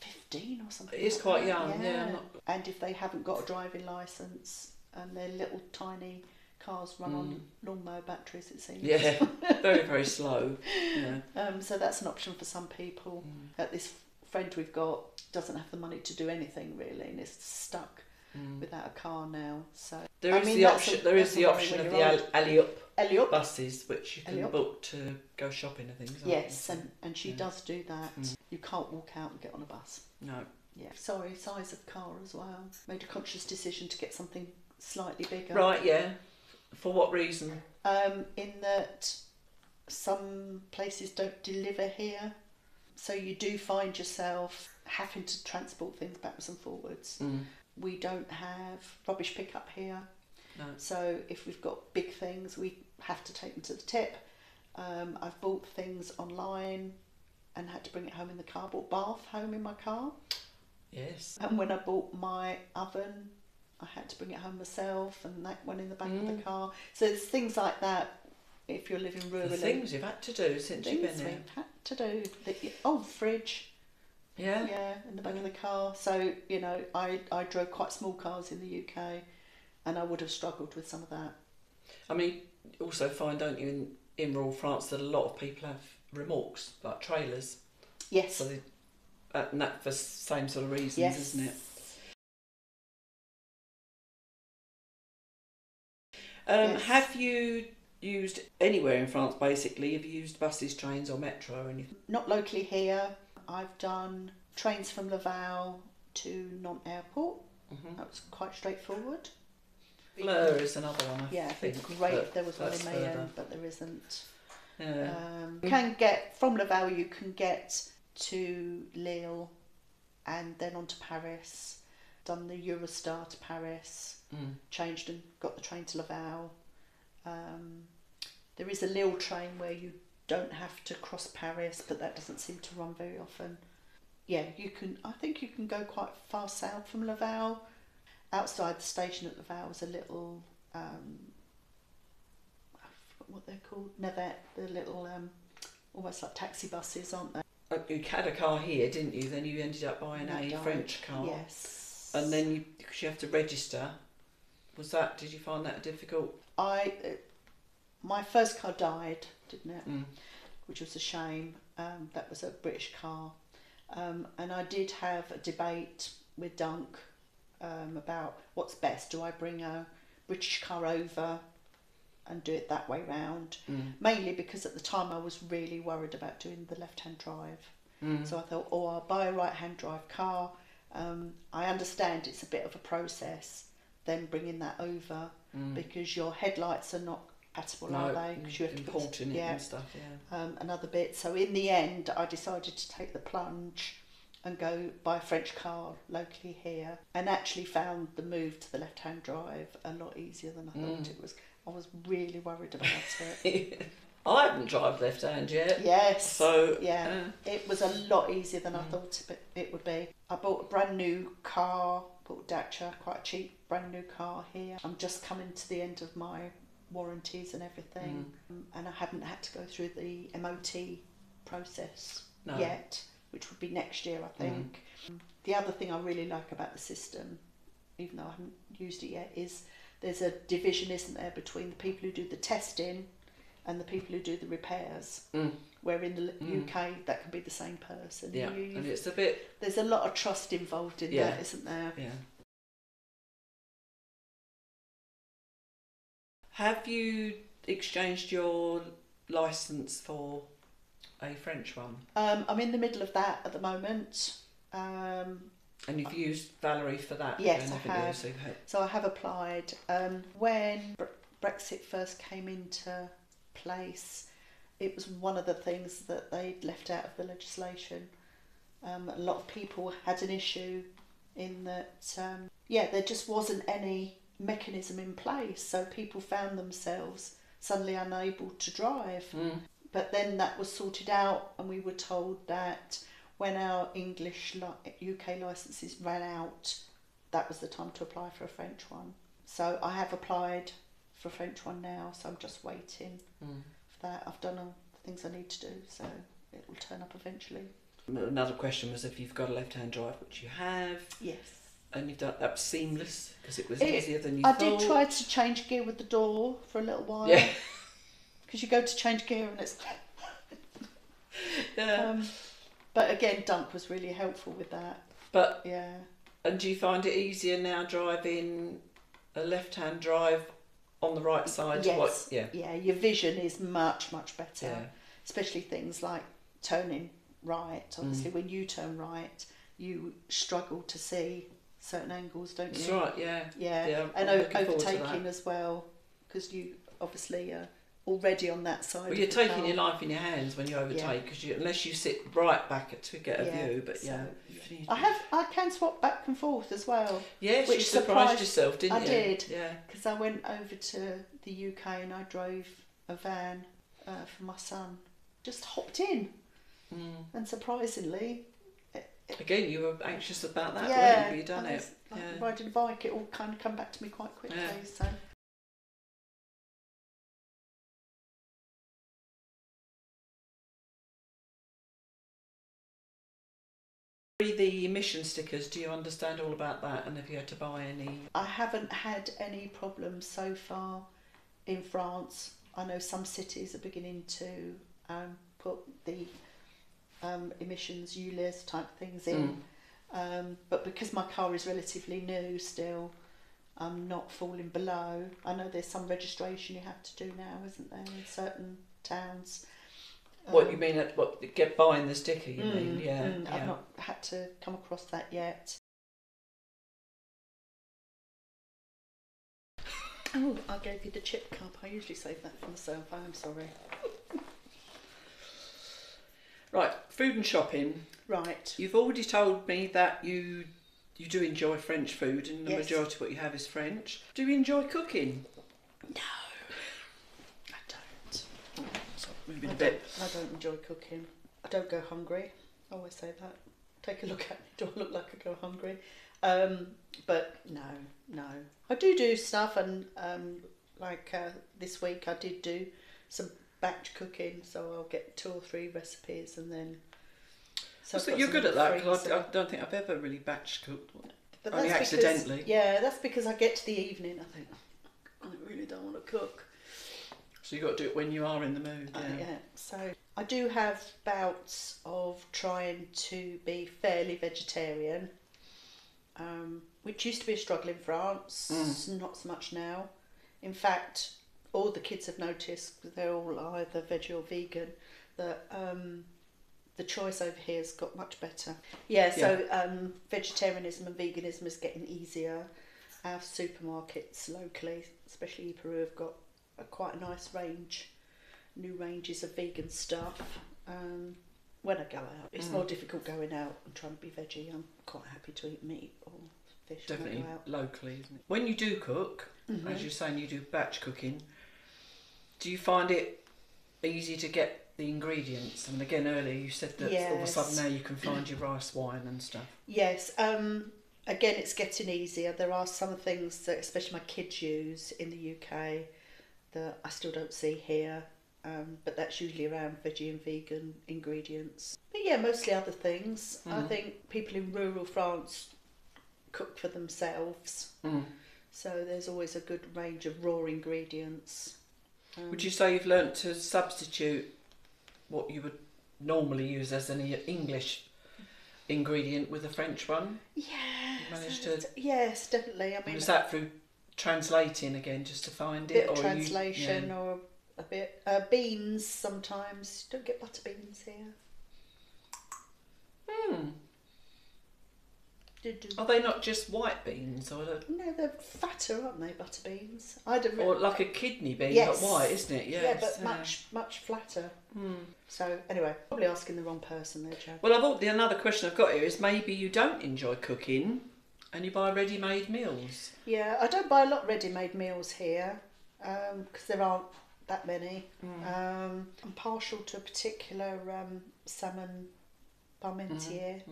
15 or something. It's quite young, yeah. And if they haven't got a driving licence and they're little tiny cars run on lawnmower batteries, it seems. Yeah, very, very slow. Yeah. So that's an option for some people. This friend we've got doesn't have the money to do anything really and is stuck without a car now. So there is the option of the alley-up buses, which you can book to go shopping and things. Yes, and she does do that. You can't walk out and get on a bus. No. Yeah. Sorry, size of car as well. Made a conscious decision to get something slightly bigger. Right, yeah. For what reason? In that some places don't deliver here, so you do find yourself having to transport things backwards and forwards. We don't have rubbish pickup here, so if we've got big things we have to take them to the tip. I've bought things online and had to bring it home in the car. Bought bath home in my car. Yes. And when I bought my oven, I had to bring it home myself, and that went in the back of the car. So there's things like that if you're living rurally. The things you've had to do since you've been here. We've had to do. The fridge. Yeah. Yeah, in the back of the car. So, you know, I drove quite small cars in the UK and I would have struggled with some of that. I mean, you also find, don't you, in rural France that a lot of people have remorques, like trailers. Yes. So and that for the same sort of reasons, isn't it? Yes. Have you used anywhere in France, basically? Have you used buses, trains or metro or anything? Not locally here. I've done Trains from Laval to Nantes Airport. Mm-hmm. That was quite straightforward. Fleur is another one, I Yeah, think. it'd be great if there was one in that's Mayenne, further. but there isn't. Yeah. You can get, from Laval you can get to Lille and then on to Paris. Done the Eurostar to Paris, changed and got the train to Laval. There is a Lille train where you don't have to cross Paris, but that doesn't seem to run very often. Yeah, you can. I think you can go quite far south from Laval. Outside the station at Laval was a little, I forgot what they're called, navette. The little, almost like taxi buses, aren't they? You had a car here, didn't you? Then you ended up buying a French car. Yes. And then because you have to register. Did you find that difficult? My first car died, didn't it? Which was a shame. That was a British car. And I did have a debate with Dunk about what's best. Do I bring a British car over and do it that way round? Mainly because at the time I was really worried about doing the left-hand drive. So I thought, I'll buy a right-hand drive car. I understand it's a bit of a process, then bringing that over, because your headlights are not compatible, are they? Because you have to port in it and stuff, another bit. So in the end, I decided to take the plunge and go buy a French car locally here, and actually found the move to the left-hand drive a lot easier than I thought it was. I was really worried about it. I haven't driven left-hand yet. Yes. So it was a lot easier than I thought it would be. I bought a brand new car, bought a Dacia, quite a cheap brand new car here. I'm just coming to the end of my warranties and everything, and I haven't had to go through the MOT process yet, which would be next year, I think. The other thing I really like about the system, even though I haven't used it yet, is there's a division, isn't there, between the people who do the testing and the people who do the repairs. Where in the UK that can be the same person. Yeah, and it's a bit. There's a lot of trust involved in that, isn't there? Yeah. Have you exchanged your licence for a French one? I'm in the middle of that at the moment. And you've used Valerie for that? Yes, again, I have. So I have applied. When Brexit first came into place, it was one of the things that they'd left out of the legislation. A lot of people had an issue in that, there just wasn't any mechanism in place, so people found themselves suddenly unable to drive. But then that was sorted out, and we were told that when our UK licences ran out, that was the time to apply for a French one. So I have applied for a French one now, so I'm just waiting for that. I've done all the things I need to do, so it will turn up eventually. Another question was if you've got a left-hand drive, which you have. Yes. And you've done that was seamless because it was easier than you thought. I did try to change gear with the door for a little while. Yeah. Because you go to change gear and it's. But again, Dunk was really helpful with that. But yeah. And do you find it easier now driving a left-hand drive on the right side? Yes. Yeah. Your vision is much better. Yeah. Especially things like turning right. Obviously, when you turn right, you struggle to see certain angles, don't you? That's right. Yeah. Yeah. And overtaking as well, because you obviously are already on that side. Well, you're taking your life in your hands when you overtake, because unless you sit right back to get a view. But I can swap back and forth as well. Yes, you surprised yourself, didn't you? I did. Yeah. Because I went over to the UK and I drove a van for my son. Just hopped in, and surprisingly. Again, you were anxious about that, weren't you? You'd done it. Riding a bike, it all kind of come back to me quite quickly. Yeah. So. The emission stickers, do you understand all about that, and have you had to buy any? I haven't had any problems so far in France. I know some cities are beginning to put the emissions ULEZ type things in, but because my car is relatively new still, I'm not falling below. I know there's some registration you have to do now, isn't there, in certain towns. What you mean? Get buying the sticker? You mean? Yeah. I've not had to come across that yet. Oh, I gave you the chip cup. I usually save that for myself. I'm sorry. Right, food and shopping. Right. You've already told me that you do enjoy French food, and the Yes. majority of what you have is French. Do you enjoy cooking? No, I don't. Moving a bit. I don't enjoy cooking. I don't go hungry. I always say that. Take a look at me. Do I look like I go hungry? But no. I do stuff, and this week I did do some batch cooking, so I'll get 2 or 3 recipes, and then. So you're good at that, because I don't think I've ever really batch cooked. But only that's accidentally. Because, that's because I get to the evening, I think, I really don't want to cook. So you've got to do it when you are in the mood. Yeah. So I do have bouts of trying to be fairly vegetarian, which used to be a struggle in France. Not so much now. In fact, all the kids have noticed, because they're all either veg or vegan, that the choice over here has got much better. So vegetarianism and veganism is getting easier. Our supermarkets locally, especially Peru, have got quite a nice range, new ranges of vegan stuff. When I go out, it's more difficult going out and trying to be veggie. I'm quite happy to eat meat or fish. Definitely when I go out. locally, isn't it? When you do cook, as you're saying, you do batch cooking. Do you find it easy to get the ingredients? And again, earlier you said that all of a sudden now you can find your rice wine and stuff. Yes. Again, it's getting easier. There are some things that, especially my kids use in the UK, that I still don't see here. But that's usually around veggie and vegan ingredients. But yeah, mostly other things. I think people in rural France cook for themselves. So there's always a good range of raw ingredients. Would you say you've learnt to substitute what you would normally use as an English ingredient with a French one? Yes, definitely. I mean, is that through translating again, just to find a bit it? Of translation or a bit... beans sometimes. Don't get butter beans here. Are they not just white beans? Or no, they're fatter, aren't they, butter beans? Or like a kidney bean, yes. But white, isn't it? Yes. Yeah, but much flatter. So anyway, probably asking the wrong person there, Joe. Well, another question I've got here is maybe you don't enjoy cooking and you buy ready-made meals. Yeah, I don't buy a lot of ready-made meals here because there aren't that many. I'm partial to a particular salmon parmentier.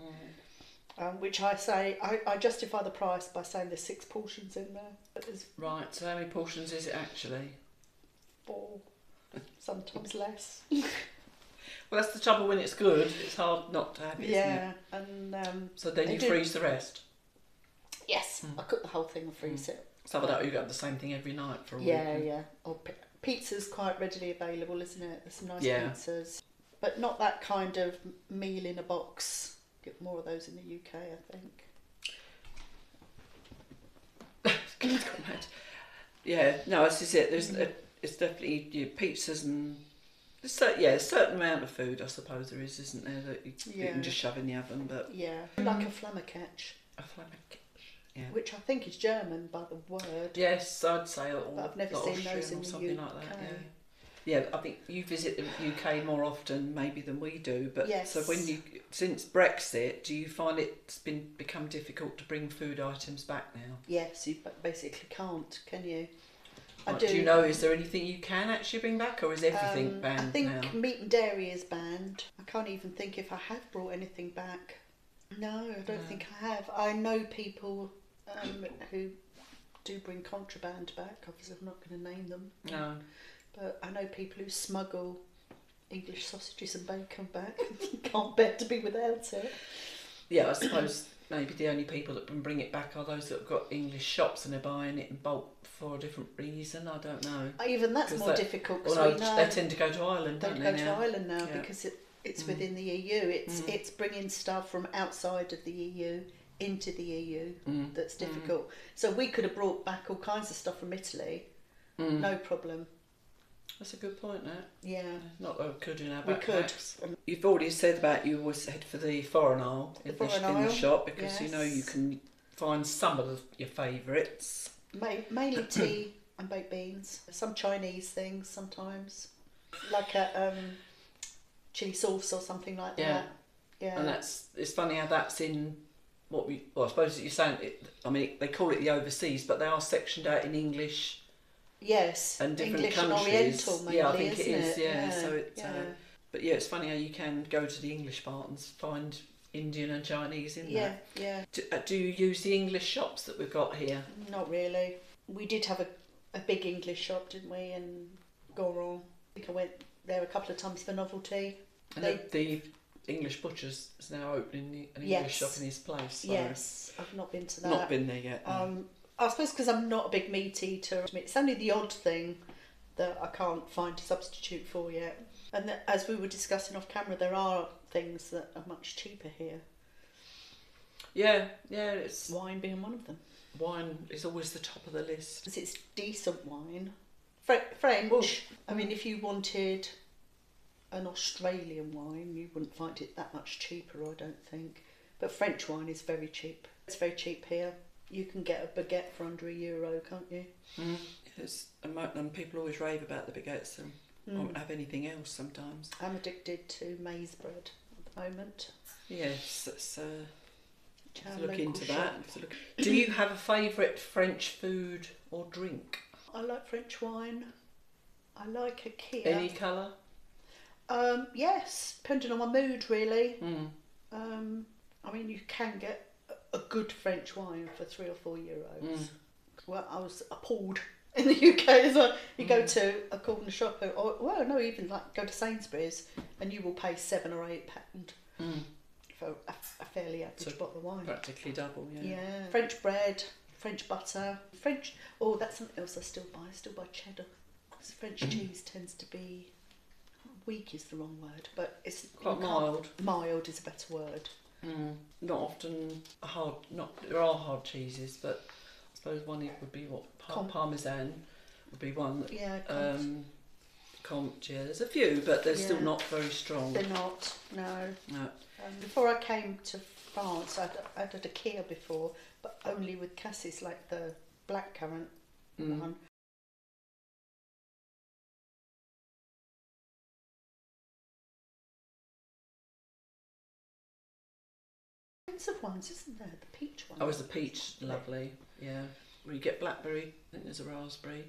Which I justify the price by saying there's 6 portions in there. Right, so how many portions is it actually? 4, sometimes less. Well, that's the trouble when it's good. It's hard not to have it, isn't it? And so then you freeze the rest? Yes, I cook the whole thing and freeze it. So that you got the same thing every night for a week? Yeah. Or pizza's quite readily available, isn't it? There's some nice pizzas. But not that kind of meal in a box. Get more of those in the UK, I think. Yeah, no, this is it. It's definitely pizzas and a certain amount of food, I suppose there is, isn't there, that you can just shove in the oven. But like a flammerkatch. Yeah. Which I think is German by the word. Yes, I'd say. But I've never seen those in the something UK. like that. Yeah, I think you visit the UK more often maybe than we do. But yes. So since Brexit, do you find it's become difficult to bring food items back now? Yes, you basically can't, can you? Right, do you know, is there anything you can actually bring back, or is everything banned now? I think meat and dairy is banned. I can't even think if I have brought anything back. No, I don't think I have. I know people who do bring contraband back. Obviously, I'm not going to name them. No. But I know people who smuggle English sausages and bacon back. Can't bear to be without it. Yeah, I suppose maybe the only people that can bring it back are those that have got English shops and they're buying it in bulk for a different reason. I don't know. Even that's more difficult because we know they tend to go to Ireland. They go to Ireland now because it's within the EU. It's bringing stuff from outside of the EU into the EU that's difficult. So we could have brought back all kinds of stuff from Italy, no problem. That's a good point, that. Yeah. Not that we could in our We could. backpacks. You've already said about you always head for the foreign aisle in the shop, because you know you can find some of your favourites. Mainly tea and baked beans. Some Chinese things sometimes, like a chili sauce or something like that. Yeah. And it's funny how that's in what I suppose you're saying. I mean, they call it the overseas, but they are sectioned out in English. Yes, and different English countries. and Oriental mainly, yeah, I think isn't it is. it? Yeah, so it's. But yeah, it's funny how you can go to the English part and find Indian and Chinese in there. Yeah. Do you use the English shops that we've got here? Not really. We did have a big English shop, didn't we, in Goron? I think I went there a couple of times for novelty. And the English butcher's is now opening an English shop in his place. So yes, I've not been to that. Not been there yet. No. I suppose because I'm not a big meat eater. It's only the odd thing that I can't find a substitute for yet. And as we were discussing off camera, there are things that are much cheaper here. Yeah, it's wine being one of them. Wine is always the top of the list. Because it's decent wine. French. Well, I mean, if you wanted an Australian wine, you wouldn't find it that much cheaper, I don't think. But French wine is very cheap. It's very cheap here. You can get a baguette for under €1, can't you? Yes, and people always rave about the baguettes and won't have anything else sometimes. I'm addicted to maize bread at the moment. Yes, let's look into that. Do you have a favourite French food or drink? I like French wine. I like a Kia. Any colour? Yes, depending on my mood, really. I mean, you can get a good French wine for €3 or €4. Well, I was appalled in the UK as well. You go to a corner shop, even like go to Sainsbury's, and you will pay £7 or £8 for a fairly average bottle of wine. Practically double, yeah. Yeah. French bread, French butter, French. Oh, that's something else I still buy. I still buy cheddar. Because French cheese tends to be weak is the wrong word, but it's quite mild. Mild is a better word. Not often hard. There are hard cheeses, but I suppose one would be Parmesan would be one. Yeah. Comte. Yeah, there's a few, but they're still not very strong. They're not. No. Before I came to France, I'd had a Kia before, but only with cassis, like the blackcurrant one. Of ones, isn't there? The peach one. Oh, is the peach lovely? Yeah. Well, you get blackberry. I think there's a raspberry.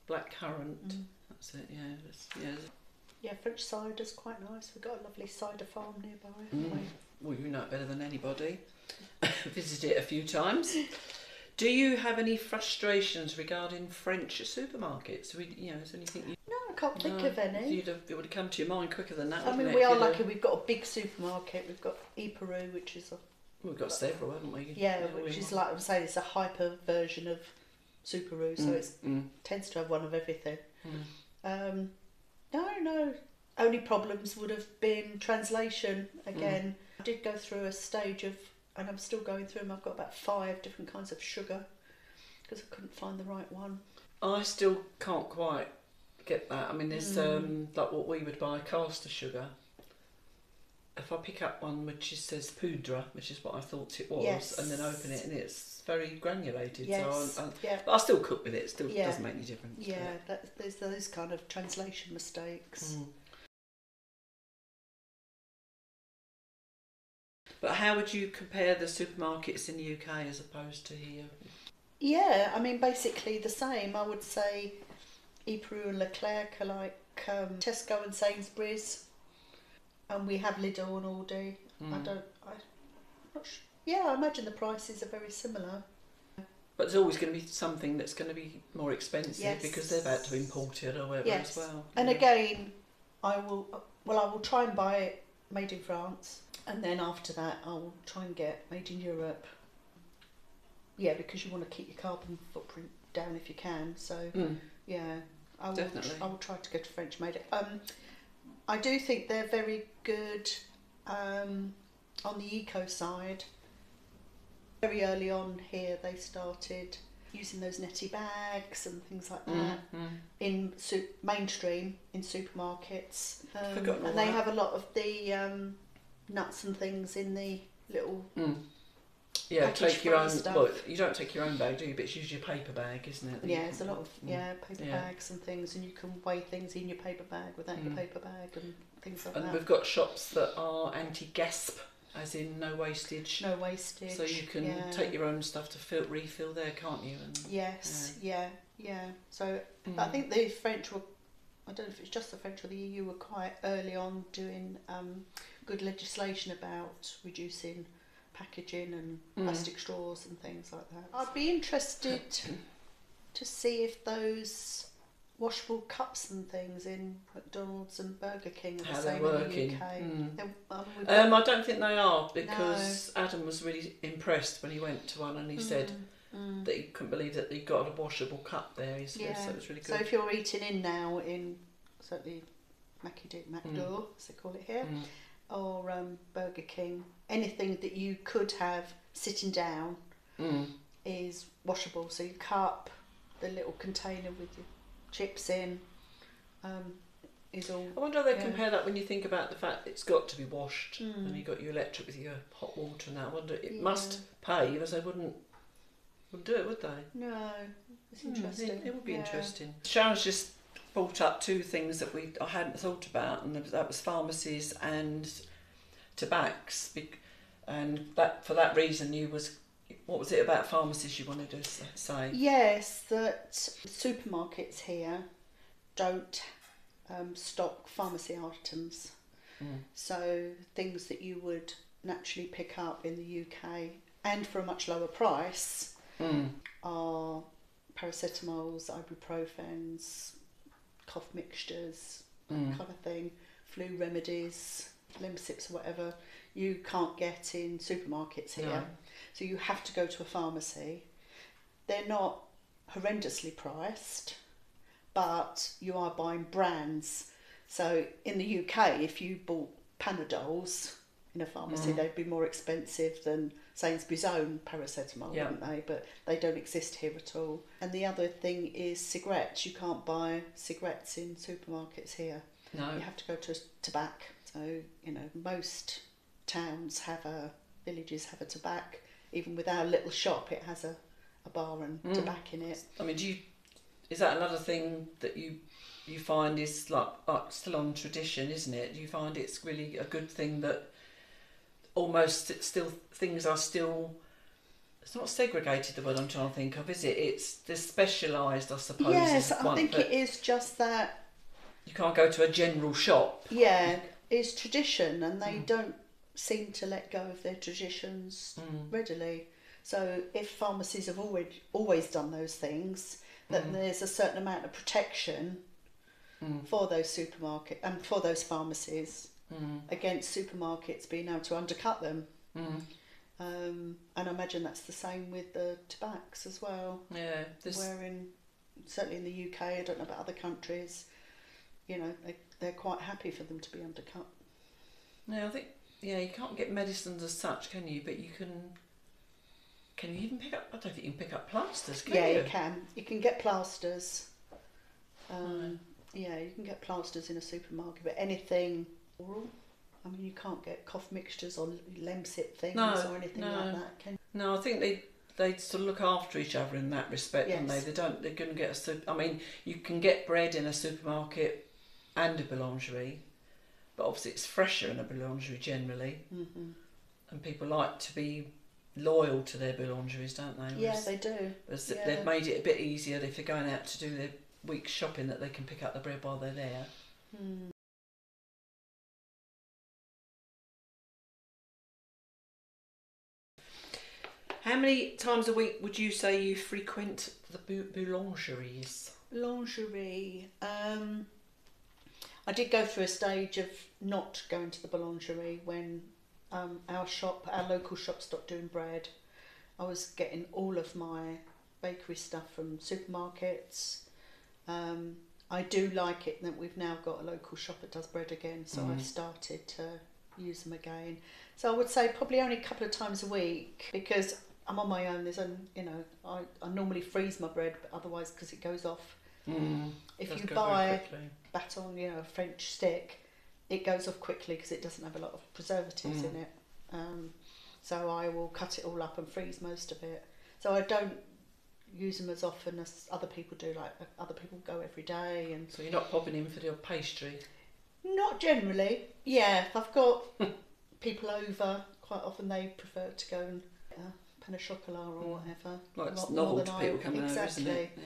Blackcurrant. That's it. Yeah. Yeah, French cider's quite nice. We've got a lovely cider farm nearby, haven't we? Well, you know it better than anybody. Visited it a few times. Do you have any frustrations regarding French supermarkets? Is there anything you... No, I can't think of any. It would have come to your mind quicker than that. I mean, we are lucky. We've got a big supermarket. We've got Peru, which is we've got several, haven't we? Yeah, which is like I'm saying, it's a hyper version of Superoo, so it tends to have one of everything. No. Only problems would have been translation again. I did go through a stage of, and I'm still going through them. I've got about 5 different kinds of sugar because I couldn't find the right one. I still can't quite get that. I mean, there's like what we would buy, caster sugar. If I pick up one which says poudre, which is what I thought it was, and then open it and it's very granulated, but I still cook with it. It still doesn't make any difference. Yeah, there's those kind of translation mistakes. But how would you compare the supermarkets in the UK as opposed to here? Yeah, I mean, basically the same. I would say Peru and Leclerc are like Tesco and Sainsbury's, and we have Lidl and Aldi. I'm not sure. Yeah, I imagine the prices are very similar. But there's always going to be something that's going to be more expensive because they're about to import it or whatever as well. And again, I will try and buy it made in France, and then after that I'll try and get made in Europe. Yeah, because you want to keep your carbon footprint down if you can. So yeah, I will try to get a French made. I do think they're very good on the eco side. Very early on here they started using those netty bags and things like that in mainstream in supermarkets. And they have a lot of the nuts and things in the little yeah, take your own stuff. well, you don't take your own bag, do you? But it's usually a paper bag, isn't it? Yeah, there's a lot of paper bags and things, and you can weigh things in your paper bag without your paper bag and things like that. And we've got shops that are anti-gasp, as in no wastage. No wastage. So you can take your own stuff to refill there, can't you? And, yes, yeah. So I think the French were, I don't know if it's just the French or the EU, were quite early on doing good legislation about reducing packaging and plastic straws and things like that. I'd be interested to see if those washable cups and things in McDonald's and Burger King are the same in the UK. I don't think they are, because Adam was really impressed when he went to one, and he said that he couldn't believe that he got a washable cup there. He said, so it was really good. So if you're eating in now in certainly McDo, as they call it here, or Burger King, anything that you could have sitting down is washable. So your cup, the little container with your chips in, is all. I wonder how they compare that when you think about the fact it's got to be washed, and you got your electric with your hot water and that. I wonder, it must pay, because they wouldn't do it, would they? No, it's interesting. It would be interesting. Sharon's just brought up two things that I hadn't thought about, and that was pharmacies and tobaccs. And that, for that reason, what was it about pharmacies you wanted to say? Yes, that supermarkets here don't stock pharmacy items. So things that you would naturally pick up in the UK and for a much lower price are paracetamols, ibuprofens, cough mixtures, kind of thing, flu remedies, Lemsips or whatever, you can't get in supermarkets here. No. So you have to go to a pharmacy. They're not horrendously priced, but you are buying brands. So in the UK, if you bought Panadols in a pharmacy, they'd be more expensive than Sainsbury's own paracetamol, wouldn't they? But they don't exist here at all. And the other thing is cigarettes. You can't buy cigarettes in supermarkets here. No. You have to go to a tobacco. So, most towns villages have a tobacco. Even with our little shop, it has a bar and tobacco in it. I mean, is that another thing that you find is like still on tradition, isn't it? Do you find it's really a good thing that almost things are still, it's not segregated, the word I'm trying to think of, is it? They're specialised, I suppose. Yes, I think it is just that you can't go to a general shop. Yeah, it's tradition, and they don't seem to let go of their traditions readily. So if pharmacies have always done those things, then there's a certain amount of protection for those supermarkets and for those pharmacies against supermarkets being able to undercut them. And I imagine that's the same with the tobaccs as well. Yeah. Certainly in the UK, I don't know about other countries, they're quite happy for them to be undercut. No, I think, you can't get medicines as such, can you? But you can you even pick up, I don't think you can pick up plasters, can you? Yeah, you can. You can get plasters. Yeah, you can get plasters in a supermarket, but anything oral, I mean, you can't get cough mixtures or Lemsip things or anything like that, can you? No, I think they sort of look after each other in that respect, don't they? They're going to get I mean, you can get bread in a supermarket and a boulangerie, but obviously it's fresher in a boulangerie generally, and people like to be loyal to their boulangeries, don't they? Yeah, they do. They've made it a bit easier if they're going out to do their week's shopping, that they can pick up the bread while they're there. How many times a week would you say you frequent the boulangeries? Boulangerie. I did go through a stage of not going to the boulangerie when our local shop stopped doing bread. I was getting all of my bakery stuff from supermarkets. I do like it that we've now got a local shop that does bread again, so I've started to use them again. So I would say probably only a couple of times a week, because I'm on my own. There's I normally freeze my bread, but otherwise because it goes off. If you buy baton, a French stick, it goes off quickly because it doesn't have a lot of preservatives in it. So I will cut it all up and freeze most of it. So I don't use them as often as other people do. Like other people go every day, and so you're not popping in for your pastry. Not generally. Yeah, if I've got people over, quite often they prefer to go and get a pain au chocolat or whatever. Well, it's novel to people coming over, isn't it?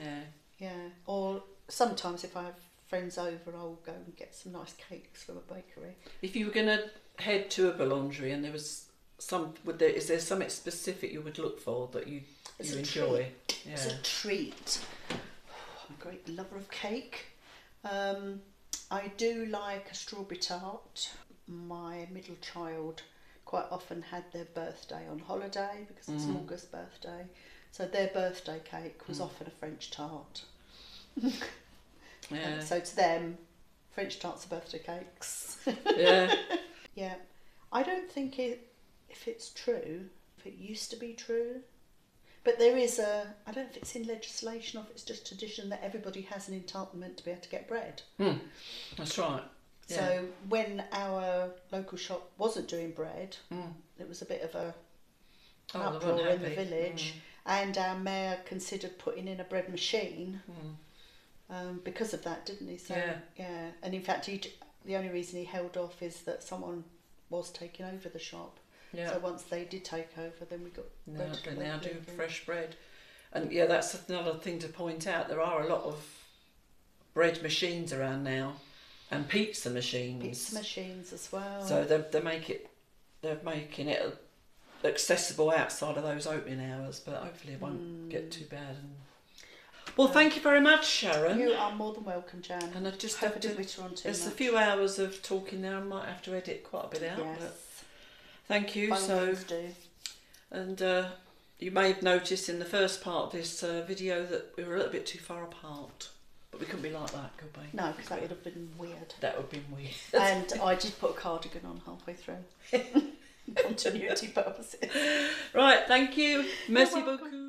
Yeah. Or sometimes if I have friends over, I'll go and get some nice cakes from a bakery. If you were going to head to a boulangerie and there was is there something specific you would look for that you enjoy? Yeah. It's a treat. I'm a great lover of cake. I do like a strawberry tart. My middle child quite often had their birthday on holiday because it's August birthday. So their birthday cake was often a French tart. Yeah. So to them, French tarts are birthday cakes. Yeah. Yeah. I don't think if it's true, if it used to be true. But there is I don't know if it's in legislation or if it's just tradition that everybody has an entitlement to be able to get bread. That's right. Yeah. So when our local shop wasn't doing bread, it was a bit of an uproar in the village, and our mayor considered putting in a bread machine because of that, didn't he? So, yeah. And in fact, the only reason he held off is that someone was taking over the shop. Yeah. So once they did take over, then we got bread. They now do fresh bread. And yeah, that's another thing to point out. There are a lot of bread machines around now, and pizza machines. Pizza machines as well. So they're making it accessible outside of those opening hours, but hopefully it won't get too bad. Well, thank you very much, Sharon. You are more than welcome, Jan. And I just hope I didn't witter on too there's much. a few hours of talking there. I might have to edit quite a bit out. Yes. But thank you. Do. And you may have noticed in the first part of this video that we were a little bit too far apart. But we couldn't be like that, could we? No, because that would have been weird. That would have been weird. And I did put a cardigan on halfway through. Continuity purposes. Right, thank you. Merci beaucoup.